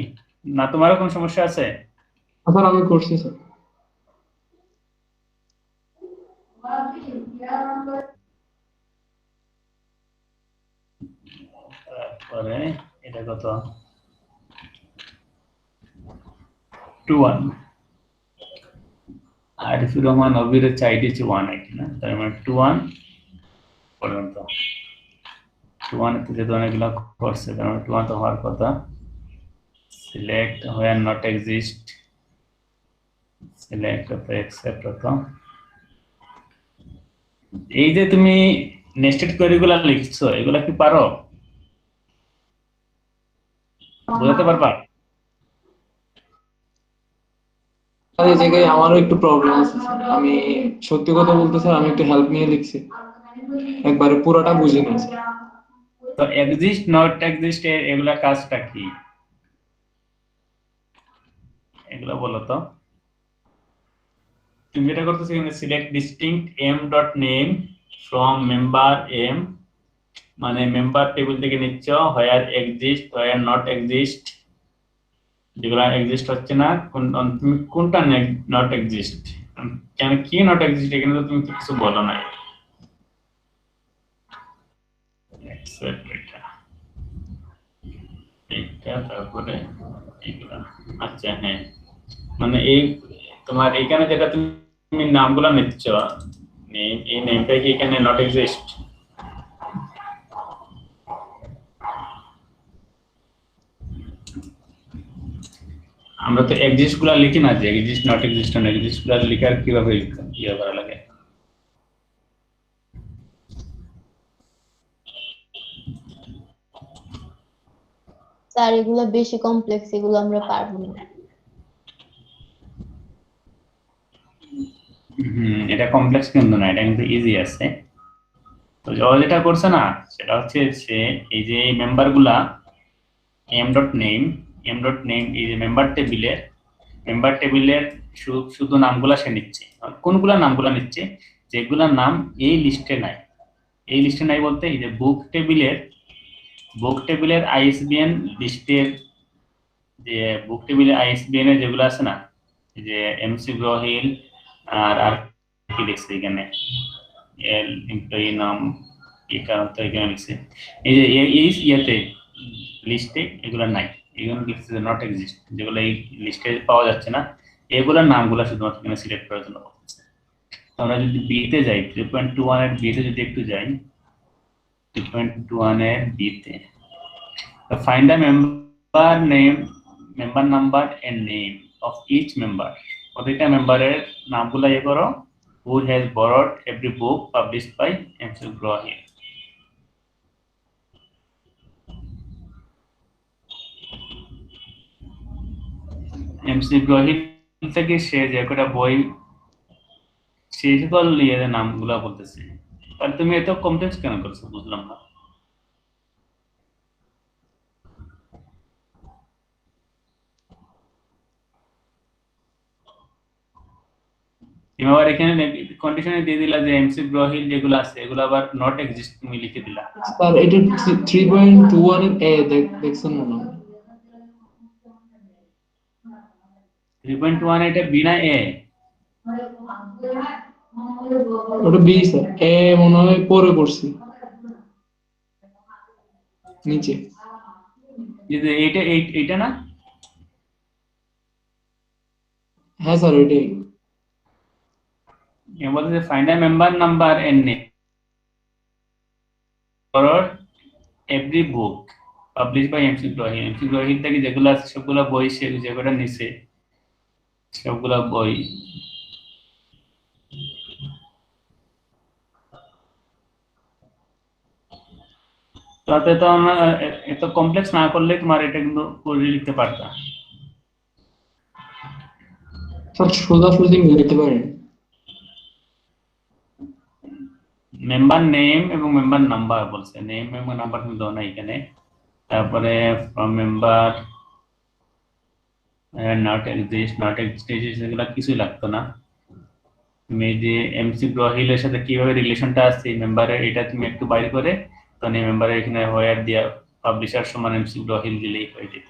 না? তোমারও কোন সমস্যা আছে? স্যার আমি করছি স্যার। তারপরে এটা কত? 2.1 আরিফুর রহমান অবির চাইতে 180 না, তার মানে 2.1 পর্যন্ত। 2.1 তে যে অনেকগুলো করছে, তার মানে 2.1 তো হওয়ার কথা। Select where not exist, select except তো। এই যে তুমি নেস্টেড কোয়েরিগুলো লিখছো, এগুলা কি পারো? বুঝতে পারবা? আর এই জায়গায় আমারও একটু প্রবলেম আছে স্যার। আমি সত্যি কথা বলতে স্যার, আমি একটু হেল্প নিয়ে লিখছি, একবারে পুরোটা বুঝি না স্যার। তো এক্সিস্ট নট এক্সিস্ট এগুলা কাজটা কি? এগুলা বলো তো। তুমি যেটা করতেছো এখানে select distinct M dot name from member M, মানে মেম্বার টেবিল থেকে নিচ্ছ, where exist where not exist যেগুলো এক্সিস্ট হচ্ছে না, তুমি কোনটা নট এক্সিস্ট, কেন কি নট এক্সিস্ট এখানে তো তুমি কিছু বলো না। এটা তারপরে এগুলা, আচ্ছা হ্যাঁ, মানে এই তোমার এখানে যেটা তুমি নামগুলো নিচ্ছ, এই নেমটা কি এখানে নট এক্সিস্ট? আমরা তো এক্সিস্ট গুলা লিখি না, যে এক্সিস্ট নট এক্সিস্ট না, এক্সিস্ট গুলা লিখার কিভাবে ইয়ে করা লাগে? স্যার এগুলো বেশি কমপ্লেক্স, এগুলো আমরা পারবো না। এটা কমপ্লেক্স কিন্তু না, এটা কিন্তু ইজি আছে। তো যেটা করছে না সেটা হচ্ছে সে এই যে মেম্বার গুলা m.name এই যে মেম্বার টেবিলের শুধু নামগুলা সে নিচ্ছে। কোনগুলা নামগুলা নিচ্ছে? যেগুলা নাম এই লিস্টে নাই। এই লিস্টে নাই বলতে এই যে বুক টেবিলের আইএসবিএন লিস্টের, যে বুক টেবিলের আইএসবিএন এর যেগুলো আছে না, যে এমসি গ্রহিল আর কি লিখছে এখানে, এল এমপ্লয়ি নাম কি কারণ তো এখানে লিখছে, এই যে এই ইয়াতে লিস্টে এগুলো নাই, এগুলো লিখছে যে নট এক্সিস্ট, যেগুলো এই লিস্টে পাওয়া যাচ্ছে না, এগুলোর নামগুলো শুধুমাত্র এখানে সিলেক্ট করার জন্য বলছে। আমরা যদি বিতে যাই 3.21 এর বিতে যদি একটু যাই, 3.21 এর বিতে find the member name, member number and name of each member, প্রত্যেকটা মেম্বারের নামগুলো ইয়ে করো, who has borrowed every book published by MC Grohil. MC Grohil থেকে সে যে কটা বই, সে সকল ইয়ে নামগুলো বলতেছে। আর তুমি এত কমপ্লেক্স কেন করছো বুঝলাম না। তুমি আবার এখানে কন্ডিশনে দিয়ে দিলা যে এমসি গ্রহিল যেগুলো আছে এগুলো আবার নট এক্সিস্ট তুমি লিখে দিলা। স্যার এটা 3.21 এর এ দেখছেন মনে হয় 3.1 এটা বিনা এ, ওটা বি স্যার, এ মনে হয় পরে করছি নিচে, যে এইটা না? হ্যাঁ স্যার ওইটাই। ये बोलते हैं find a member number and name for every book published by MC Grohil. MC Grohil থেকে যেগুলো আছে সবগুলা বই সে যেগুলো নিছে সবগুলা বই, তাতে তো আমরা এত কমপ্লেক্স না করলে তোমার এটা কিন্তু করে লিখতে পারতা। স্যার সোজাসুজি লিখতে পারেন মেম্বার নেম এবং মেম্বার নাম্বার বলছে, নেম এবং নাম্বার কিন্তু দাও না এখানে। তারপরে ফ্রম মেম্বার নট এক্সিস্ট এগুলো কিছুই লাগতো না। তুমি যে এমসি গ্রহিলের সাথে কিভাবে রিলেশনটা আছে মেম্বারের, এটা তুমি একটু বাইরে করে তখন এই মেম্বারের এখানে হোয়ার দিয়া পাবলিশার সমান এমসি গ্রহিল দিলেই হয়ে যেত।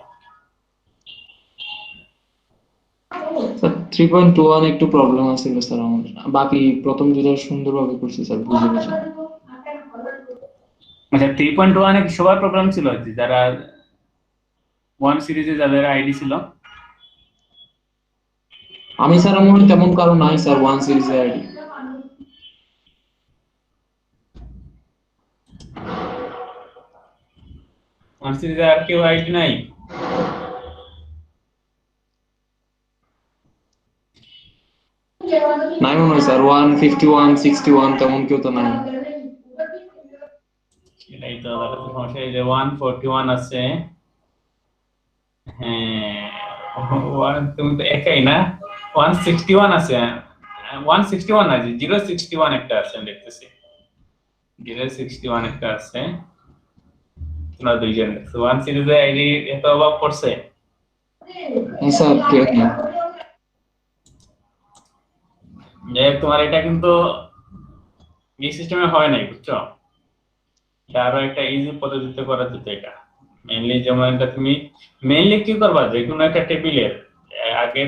3.21 একটু প্রবলেম আছে স্যার আমার, বাকি প্রথম দুটো সুন্দরভাবে করছি স্যার, বুঝে বুঝে। আচ্ছা 3.1 এ সবার প্রবলেম ছিল যারা 1 সিরিজে যাদের আইডি ছিল? আমি স্যার আমার তেমন কারো নাই স্যার 1 সিরিজের আইডি। ওয়ান সিরিজে আর কেউ আইডি নাই? নাই মনে হয় স্যার, 151 61 তেমন কেউ তো নাই। এটাই তো তাহলে তো সমস্যা, এই যে 141 আছে, হ্যাঁ তুমি তো একাই না। 161 আছে, 161 আছে, 061 একটা আছে আমি দেখতেছি, 061 একটা আছে, তোমরা দুইজন দেখছো। 1 সিরিজে আইডি এত অভাব পড়ছে? স্যার কেউ না। তোমার এটা কিন্তু এই সিস্টেমে হয় নাই, বুঝছো? আরো একটা ইজি পদ্ধতিতে করা যেত এটা, মেইনলি যেমন এটা তুমি মেইনলি কি করবা, যে কোনো একটা টেবিলের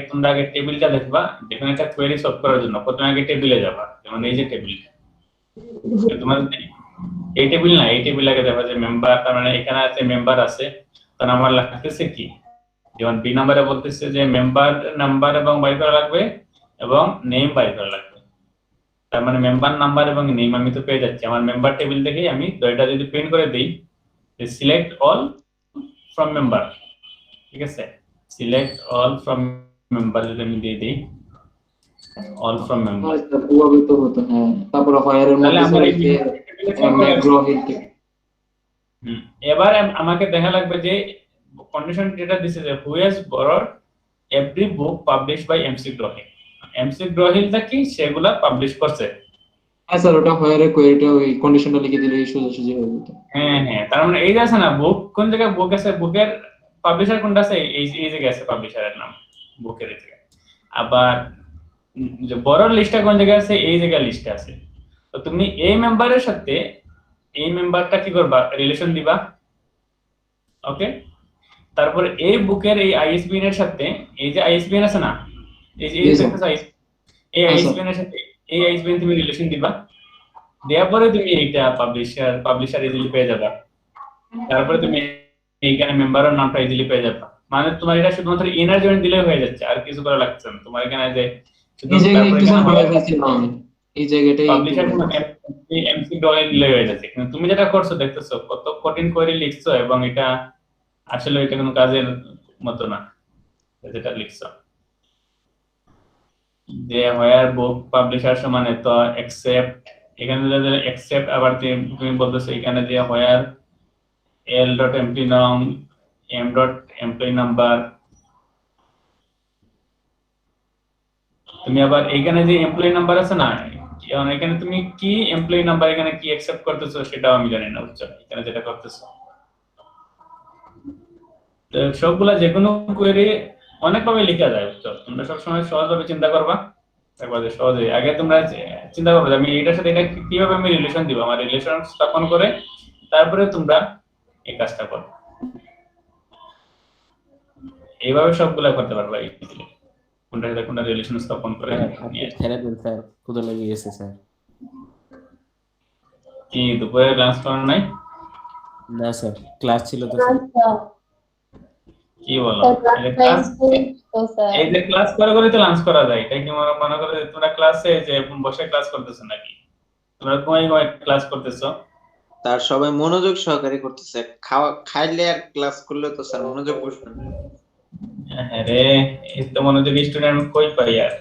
তোমরা আগে টেবিলটা দেখবা, যে কোনো একটা কোয়েরি সলভ করার জন্য প্রথমে আগে টেবিলে যাবা। যেমন এই যে টেবিল, তোমার এই টেবিল না, এই টেবিল আগে দেখবা যে মেম্বার, তার মানে এখানে আছে মেম্বার আছে, তার আমার লাগতেছে কি, যেমন বি নাম্বারে বলতেছে যে মেম্বার নাম্বার এবং বাই করা লাগবে এবং নেম বাই করা লাগবে। তার মানে মেম্বার নাম্বার এবং নেম আমি তো পেয়ে যাচ্ছি আমার মেম্বার টেবিল থেকে। আমি এটা যদি প্রিন্ট করে দেই যে সিলেক্ট অল ফ্রম মেম্বার, ঠিক আছে, সিলেক্ট অল ফ্রম মেম্বার যদি আমি দিয়ে দিই অল ফ্রম মেম্বার, ওভাবে তো হতো। হ্যাঁ, তারপর হোয়ার এর মধ্যে এবার আমাকে দেখা লাগবে যে কন্ডিশন যেটা দিছে যে who has borrowed every book published by McGraw Hill. এমসি গ্রহিলটা কি সেগুলা পাবলিশ করছে। হ্যাঁ স্যার, ওটা হোয়ার এর কোয়েরিটা ওই কন্ডিশনটা লিখে দিলে সোজাসুজি হয়ে যেত। হ্যাঁ হ্যাঁ, তার মানে এই যে আছে না বুক, কোন জায়গায় বুক আছে, বুকের পাবলিশার কোনটা আছে, এই জায়গায় আছে পাবলিশারের নাম বুকের এই জায়গায়। আবার যে বড় লিস্টটা কোন জায়গায় আছে, এই জায়গায় লিস্টে আছে। তো তুমি এই মেম্বারের সাথে এই মেম্বারটা কি করবা, রিলেশন দিবা। ওকে, তারপরে এই বুকের এই আইএসবিএন এর সাথে এই যে আইএসবিএন আছে না, এই যে এই আইএসবিএন এর সাথে এই আইএসবিএন তুমি রিলেশন দিবা। দেওয়ার পরে তুমি এইটা পাবলিশার ইজিলি পেয়ে যাবা। তারপরে তুমি এইখানে মেম্বারের নামটা ইজিলি পেয়ে যাবা। মানে তোমার এটা শুধুমাত্র ইনার জয়েন্ট দিলে হয়ে যাচ্ছে, আর কিছু করা লাগছে না তোমার। এখানে যে এই জায়গাটাই পাবলিশার এমসি ডলার দিলে হয়ে যাচ্ছে। কিন্তু তুমি যেটা করছো দেখতেছো কত কঠিন কোয়েরি লিখছো, এবং এটা আসলে এটা কোনো কাজের মতো না যেটা লিখছো। যে হোয়ার বুক পাবলিশার সমানে তো অ্যাকসেপ্ট, এখানে যে অ্যাকসেপ্ট, আবার তুমি বলতেছো এখানে যে হোয়ার এল ডট এমপ্লয়ি নাম এম ডট এমপ্লয়ি নাম্বার, তুমি আবার এখানে যে এমপ্লয়ি নাম্বার আছে না, এখানে তুমি কি এমপ্লয়ি নাম্বার এখানে কি অ্যাকসেপ্ট করতেছো সেটাও আমি জানি না, বুঝছো, এখানে যেটা করতেছো। তো সবগুলা যে কোনো কোয়েরি অনেকভাবে লেখা যায়, বুঝছো। তোমরা সবসময় সহজভাবে চিন্তা করবা, একবার সহজে আগে তোমরা চিন্তা করবে আমি এটার সাথে এটা কিভাবে আমি রিলেশন দিব, আমার রিলেশন স্থাপন করে তারপরে তোমরা এই কাজটা করো। এইভাবে সবগুলা করতে পারবা ইজিলি, কোনটা সাথে কোনটা রিলেশন স্থাপন করে নিয়ে। স্যার কোথা লাগি গেছে স্যার? কি দুপুরে লাঞ্চ করার নাই? না স্যার, ক্লাস ছিল তো। কি বলো, এই যে ক্লাস করে করে তো লাঞ্চ করা যায়, এটা কি মনে করে তোমরা ক্লাসে যে বসে ক্লাস করতেছো নাকি? তোমরা কোন ক্লাস করতেছো? তার সবাই মনোযোগ সহকারে করতেছে, খাইলে আর ক্লাস করলে তো স্যার মনোযোগ বসবে না। আরে এই তো মনোযোগ স্টুডেন্ট কই পাই আর।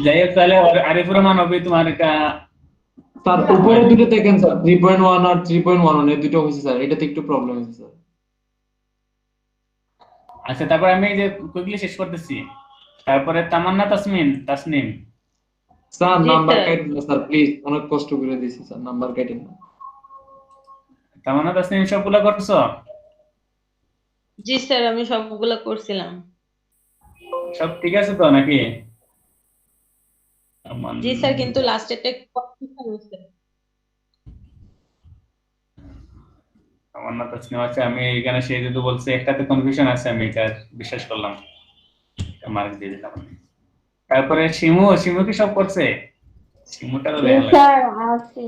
যাই হোক, তাহলে আরিফুর রহমান হবে তোমার এটা। স্যার উপরে দুটো দেখেন স্যার, 3.1 আর 3.11 এর দুটো হইছে স্যার, এটাতে একটু প্রবলেম হইছে স্যার। আচ্ছা, তারপর আমি এই যে কুইকলি শেষ করতেছি। তারপরে তামান্না তাসনিম স্যার নাম্বার কাটেন না স্যার প্লিজ, অনেক কষ্ট করে দিয়েছি স্যার, নাম্বার কাটেন না। তামান্না তাসনিম সবগুলা করছো? জি স্যার, আমি সবগুলো করছিলাম। সব ঠিক আছে তো নাকি? জি স্যার, কিন্তু লাস্টেরটা কনফিউশন হচ্ছে। তামান্না তাসনিম আছে, আমি এখানে সেই যেহেতু বলছি একটাতে কনফিউশন আছে, আমি এটা বিশ্বাস করলাম, মার্ক দিয়ে দিলাম। তারপরে শিমু কি সব করছে? শিমুটা তো দেখা স্যার আছে,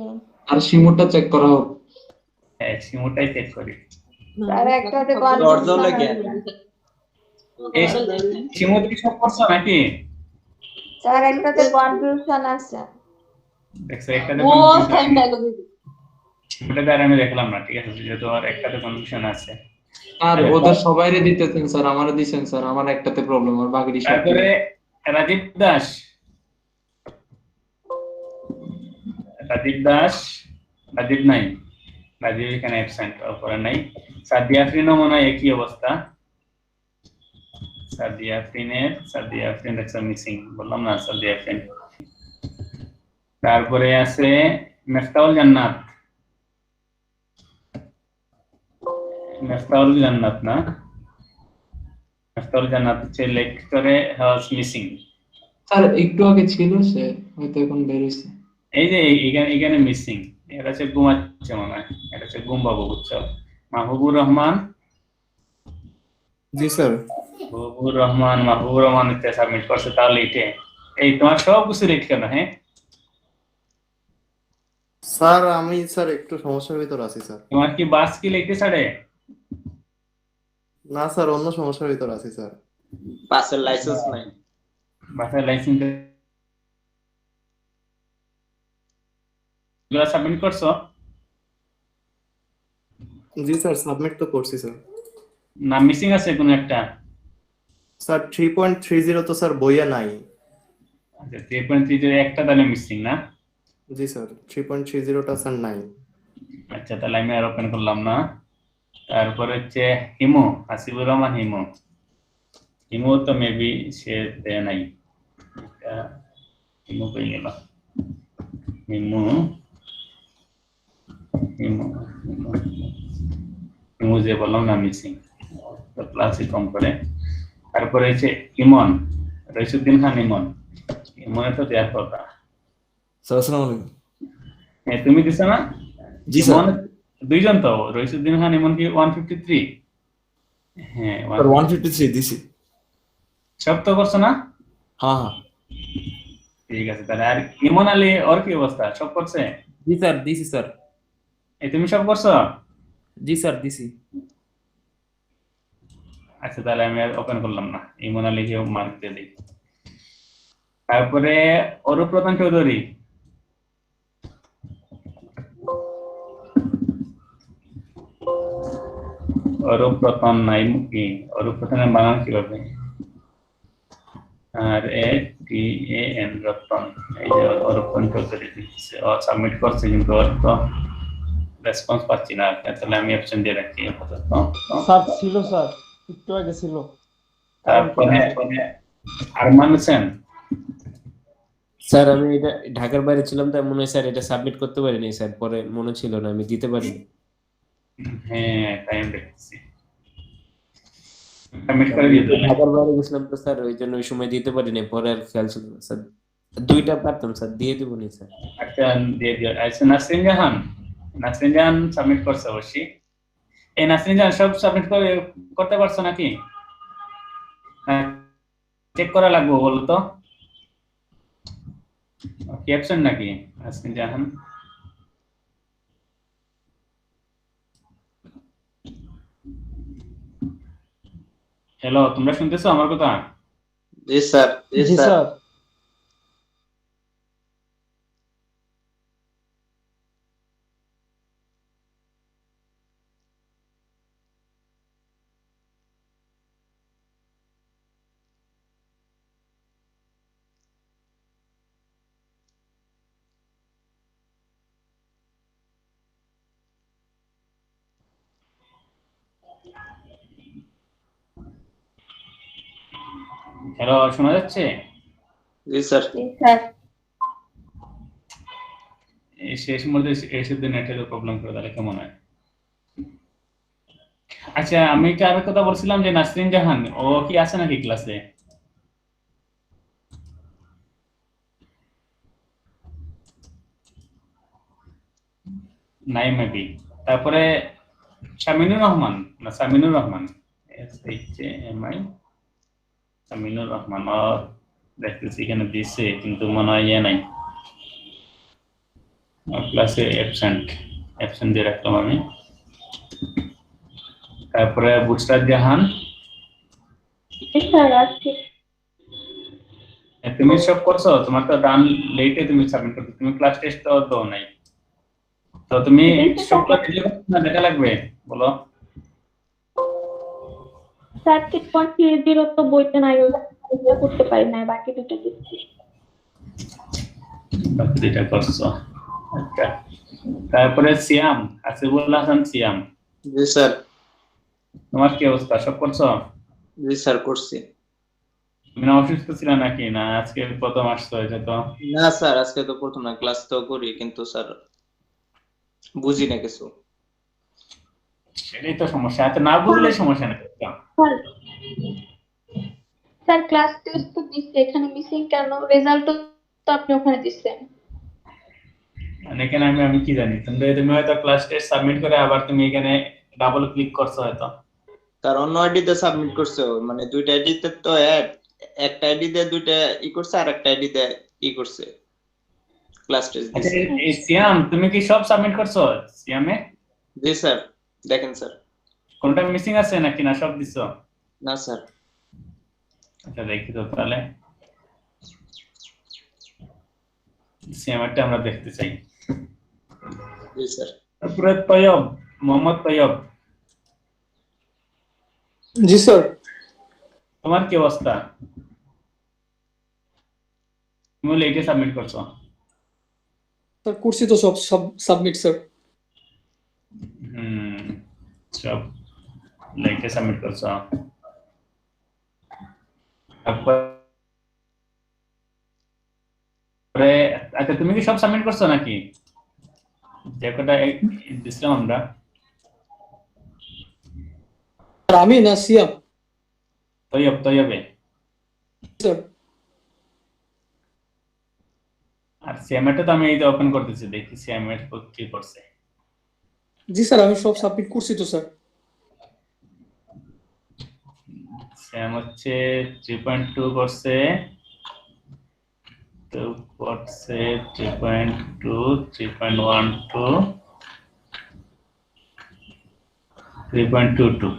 আর শিমুরটা চেক করা হোক। হ্যাঁ, শিমুটাই চেক করি। স্যার একটাতে কনফিউশন আছে। এই শিমু কি সব করছো নাকি? স্যার একটাতে কনফিউশন আছে। দেখছো একটাতে ও কনফিউশন সেম ডায়লগ। শিমুটা দ্বারা আমি দেখলাম না, ঠিক আছে, যেহেতু আর একটাতে কনফিউশন আছে। আর ওদের সবাইরে দিতেছেন স্যার, আমারে দিবেন স্যার, আমার একটাতে প্রবলেম, আর বাকিটি সব। তারপরে রাজীব দাস রাজীব নাই, রাজীব এখানে অ্যাবসেন্ট করে নাই। সাদিয়া আফরিনও মনে হয় একই অবস্থা। সাদিয়া আফরিন দেখছো মিসিং, বললাম না সাদিয়া আফরিন। তারপরে আছে মেফতাউল জান্নাত না, মেফতাউল জান্নাত হচ্ছে লেকচারে হ্যাজ মিসিং। স্যার একটু আগে ছিল, সে হয়তো এখন বের হইছে। এই যে এখানে মিসিং, এটা হচ্ছে ঘুমাচ্ছে মনে হয়, এটা হচ্ছে ঘুম বাবু, বুঝছো। মাহবুবুর রহমান জি স্যার। মাহবুবুর রহমান এটা সাবমিট করছে, তাহলে লিটে এই তোমার সব কিছু লিট কেন? হ্যাঁ স্যার আমি স্যার একটু সমস্যার ভিতর আছি স্যার। তোমার কি বাস কি লিখতে ছাড়ে? না স্যার, অন্য সমস্যার ভিতর আছি স্যার। বাসের লাইসেন্স নাই। বাসের লাইসেন্স গুলা সাবমিট করছো? জি স্যার, সাবমিট তো করছি স্যার। না মিসিং আছে কোনো একটা? স্যার 3.30 তো স্যার বইয়ে নাই। আচ্ছা 3.30 একটা তাহলে মিসিং না? জি স্যার, 3.30টা স্যার নাই। আচ্ছা তাহলে আমি আর ওপেন করলাম না। তারপরে হচ্ছে হিমু, হাসিবুর রহমান হিমু তো মেবি সে দেয় নাই। হিমু পেয়ে গেল। হিমু যে বললাম না মিসিং, ক্লাসে কম করে। তারপরে হচ্ছে ইমন, রইসুদ্দিন খান ইমনে তো দেওয়ার কথা। স্যার আসসালামু আলাইকুম। হ্যাঁ তুমি দিছো না? জি স্যার। দুইজন তো, রইসুদ্দিন খান ইমন কি 153? হ্যাঁ 153 দিছি। সব তো করছো না? হ্যাঁ। ঠিক আছে তাহলে। আর ইমন আলী ওর কি অবস্থা, সব করছে? জি স্যার দিছি স্যার। এই তুমি সব করছো? জি স্যার দিছি। আচ্ছা তাহলে আমি আর ওপেন করলাম না, ইমন আলীকে মার্ক দিয়ে দিই। তারপরে অরূপ প্রধান চৌধুরী, অরূপ প্রধান নাই কি? অরূপ প্রধানের বানান কিভাবে? আর ATAN রতন, এই যে অরূপ চৌধুরী দিচ্ছে, ও সাবমিট করছে কিন্তু ওর তো রেসপন্স পাচ্ছি না। তাহলে আমি অপশন দিয়ে রাখছি আপাতত। স্যার ছিল স্যার, একটু আগে ছিল। তারপরে আরমান হোসেন। স্যার আমি এটা ঢাকার বাইরে ছিলাম, তাই মনে হয় স্যার এটা সাবমিট করতে পারিনি স্যার, পরে মনে ছিল না, আমি দিতে পারিনি। হ্যাঁ টাইম দেখছি, সাবমিট করে দিয়ে দিলেন। ঢাকার বাইরে গেছিলাম তো স্যার, ওই জন্য ওই সময় দিতে পারিনি, পরে আর খেয়াল ছিল না স্যার। দুইটা পারতাম স্যার, দিয়ে দিব নি স্যার। আচ্ছা দিয়ে দিও। আচ্ছা নাসরিন জাহান সাবমিট করছে অবশ্যই। এই নাসরিন জাহান সব সাবমিট করতে পারছো নাকি? চেক করা লাগবে বলো তো, কি অ্যাবসেন্ট নাকি নাসরিন জাহান? হ্যালো, তোমরা শুনতেছো আমার কথা? জি স্যার। জি স্যার। হ্যালো, শোনা যাচ্ছে? জি স্যার। এই শেষ মুহূর্তে এসে দিন নেটের প্রবলেম করে, তাহলে কেমন হয়? আচ্ছা আমি কি আর কথা বলছিলাম যে নাসরিন জাহান ও কি আছে নাকি ক্লাসে? নাই মেবি। তারপরে শামিনুর রহমান শামিনুর রহমান দেখতেছি এখানে দিচ্ছে, কিন্তু মনে হয় ইয়ে নাই, ক্লাসে অ্যাবসেন্ট দিয়ে রাখলাম আমি। তারপরে বুশরাত জাহান, তুমি সব করছো? তোমার তো ডান লেটে তুমি সাবমিট করছো, তুমি ক্লাস টেস্ট তো দাও নাই, তো তুমি সবগুলো দেখা লাগবে বলো। স্যার 3.30 তো বইতে নাই, ওইটা করতে পারি না, বাকি দুটো দিচ্ছি। বাকি দুটো করছো, আচ্ছা। তারপরে সিয়াম, আসিফুল হাসান সিয়াম। জি স্যার। তোমার কি অবস্থা, সব করছো? জি স্যার করছি। তুমি অসুস্থ ছিল নাকি? না আজকে প্রথম আসছো এটা তো? না স্যার আজকে তো প্রথম না, ক্লাস তো করি কিন্তু স্যার বুঝি না কিছু। সেটাই তো সমস্যা, এত না বুঝলে সমস্যা না। স্যার ক্লাস টেস্ট তো দিচ্ছে, এখানে মিসিং কেন? রেজাল্ট তো আপনি ওখানে দিচ্ছেন। এখানে আমি কি জানি, তুমি হয়তো ক্লাস টেস্ট সাবমিট করে আবার তুমি এখানে ডাবল ক্লিক করছো হয়তো। তার অন্য আইডিতে সাবমিট করছে ও, মানে দুইটা আইডিতে তো অ্যাড, একটা আইডিতে দুইটা ই করছে আর একটা আইডিতে ই করছে ক্লাস টেস্ট আচ্ছা দিছে। এই সিয়াম তুমি কি সব সাবমিট করছো সিয়ামে? জি স্যার, দেখেন স্যার। কোনটা মিসিং আছে নাকি না সব দিছো? না স্যার। আচ্ছা দেখি তো তাহলে সিয়ামটা আমরা দেখতে চাই। জি স্যার। তারপরে তৈয়ব, মোহাম্মদ তৈয়ব, জি স্যার। তোমার কি অবস্থা? তুমি লেটে সাবমিট করছো? স্যার করছি তো সব সাবমিট স্যার। সব লেটে সাবমিট করছো। তারপরে আচ্ছা তুমি কি সব সাবমিট করছো নাকি? যে কটা দিছিলাম আমরা। আমি না সিয়াম। তৈয়বে স্যার। আর সিএমএটা তো আমি এই যে ওপেন করতেছি, দেখি সিএমএ কি করছে। জি স্যার আমি সব সাবমিট করছি তো স্যার। সিএম হচ্ছে 3.2 করছে, তো করছে 3.2 3.12 3.22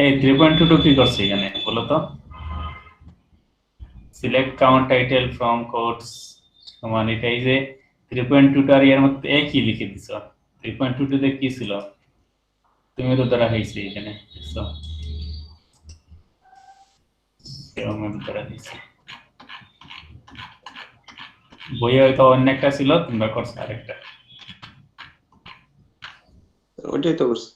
এই 3.22 কি করছে এখানে বলো তো? Select count title from codes সমান এটাই যে 3.2 টার এর মধ্যে একই লিখে দিছো। 3.22 তে কি ছিল তুমি তো ধরা হয়েছে এখানে দেখছো, এরকম ধরা হয়েছে। বইয়ে হয়তো অন্য একটা ছিল, তোমরা করছো আরেকটা। ওইটাই তো করছে।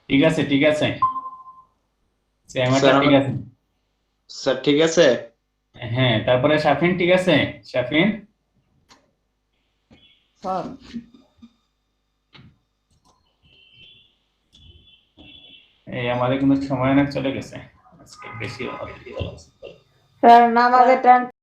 ঠিক আছে ঠিক আছে সিএমএটা ঠিক আছে স্যার। ঠিক আছে। হ্যাঁ তারপরে শাফিন ঠিক আছে? শাফিন স্যার এই আমাদের কিন্তু সময় অনেক চলে গেছে আজকে, বেশি স্যার নামাজের টাইম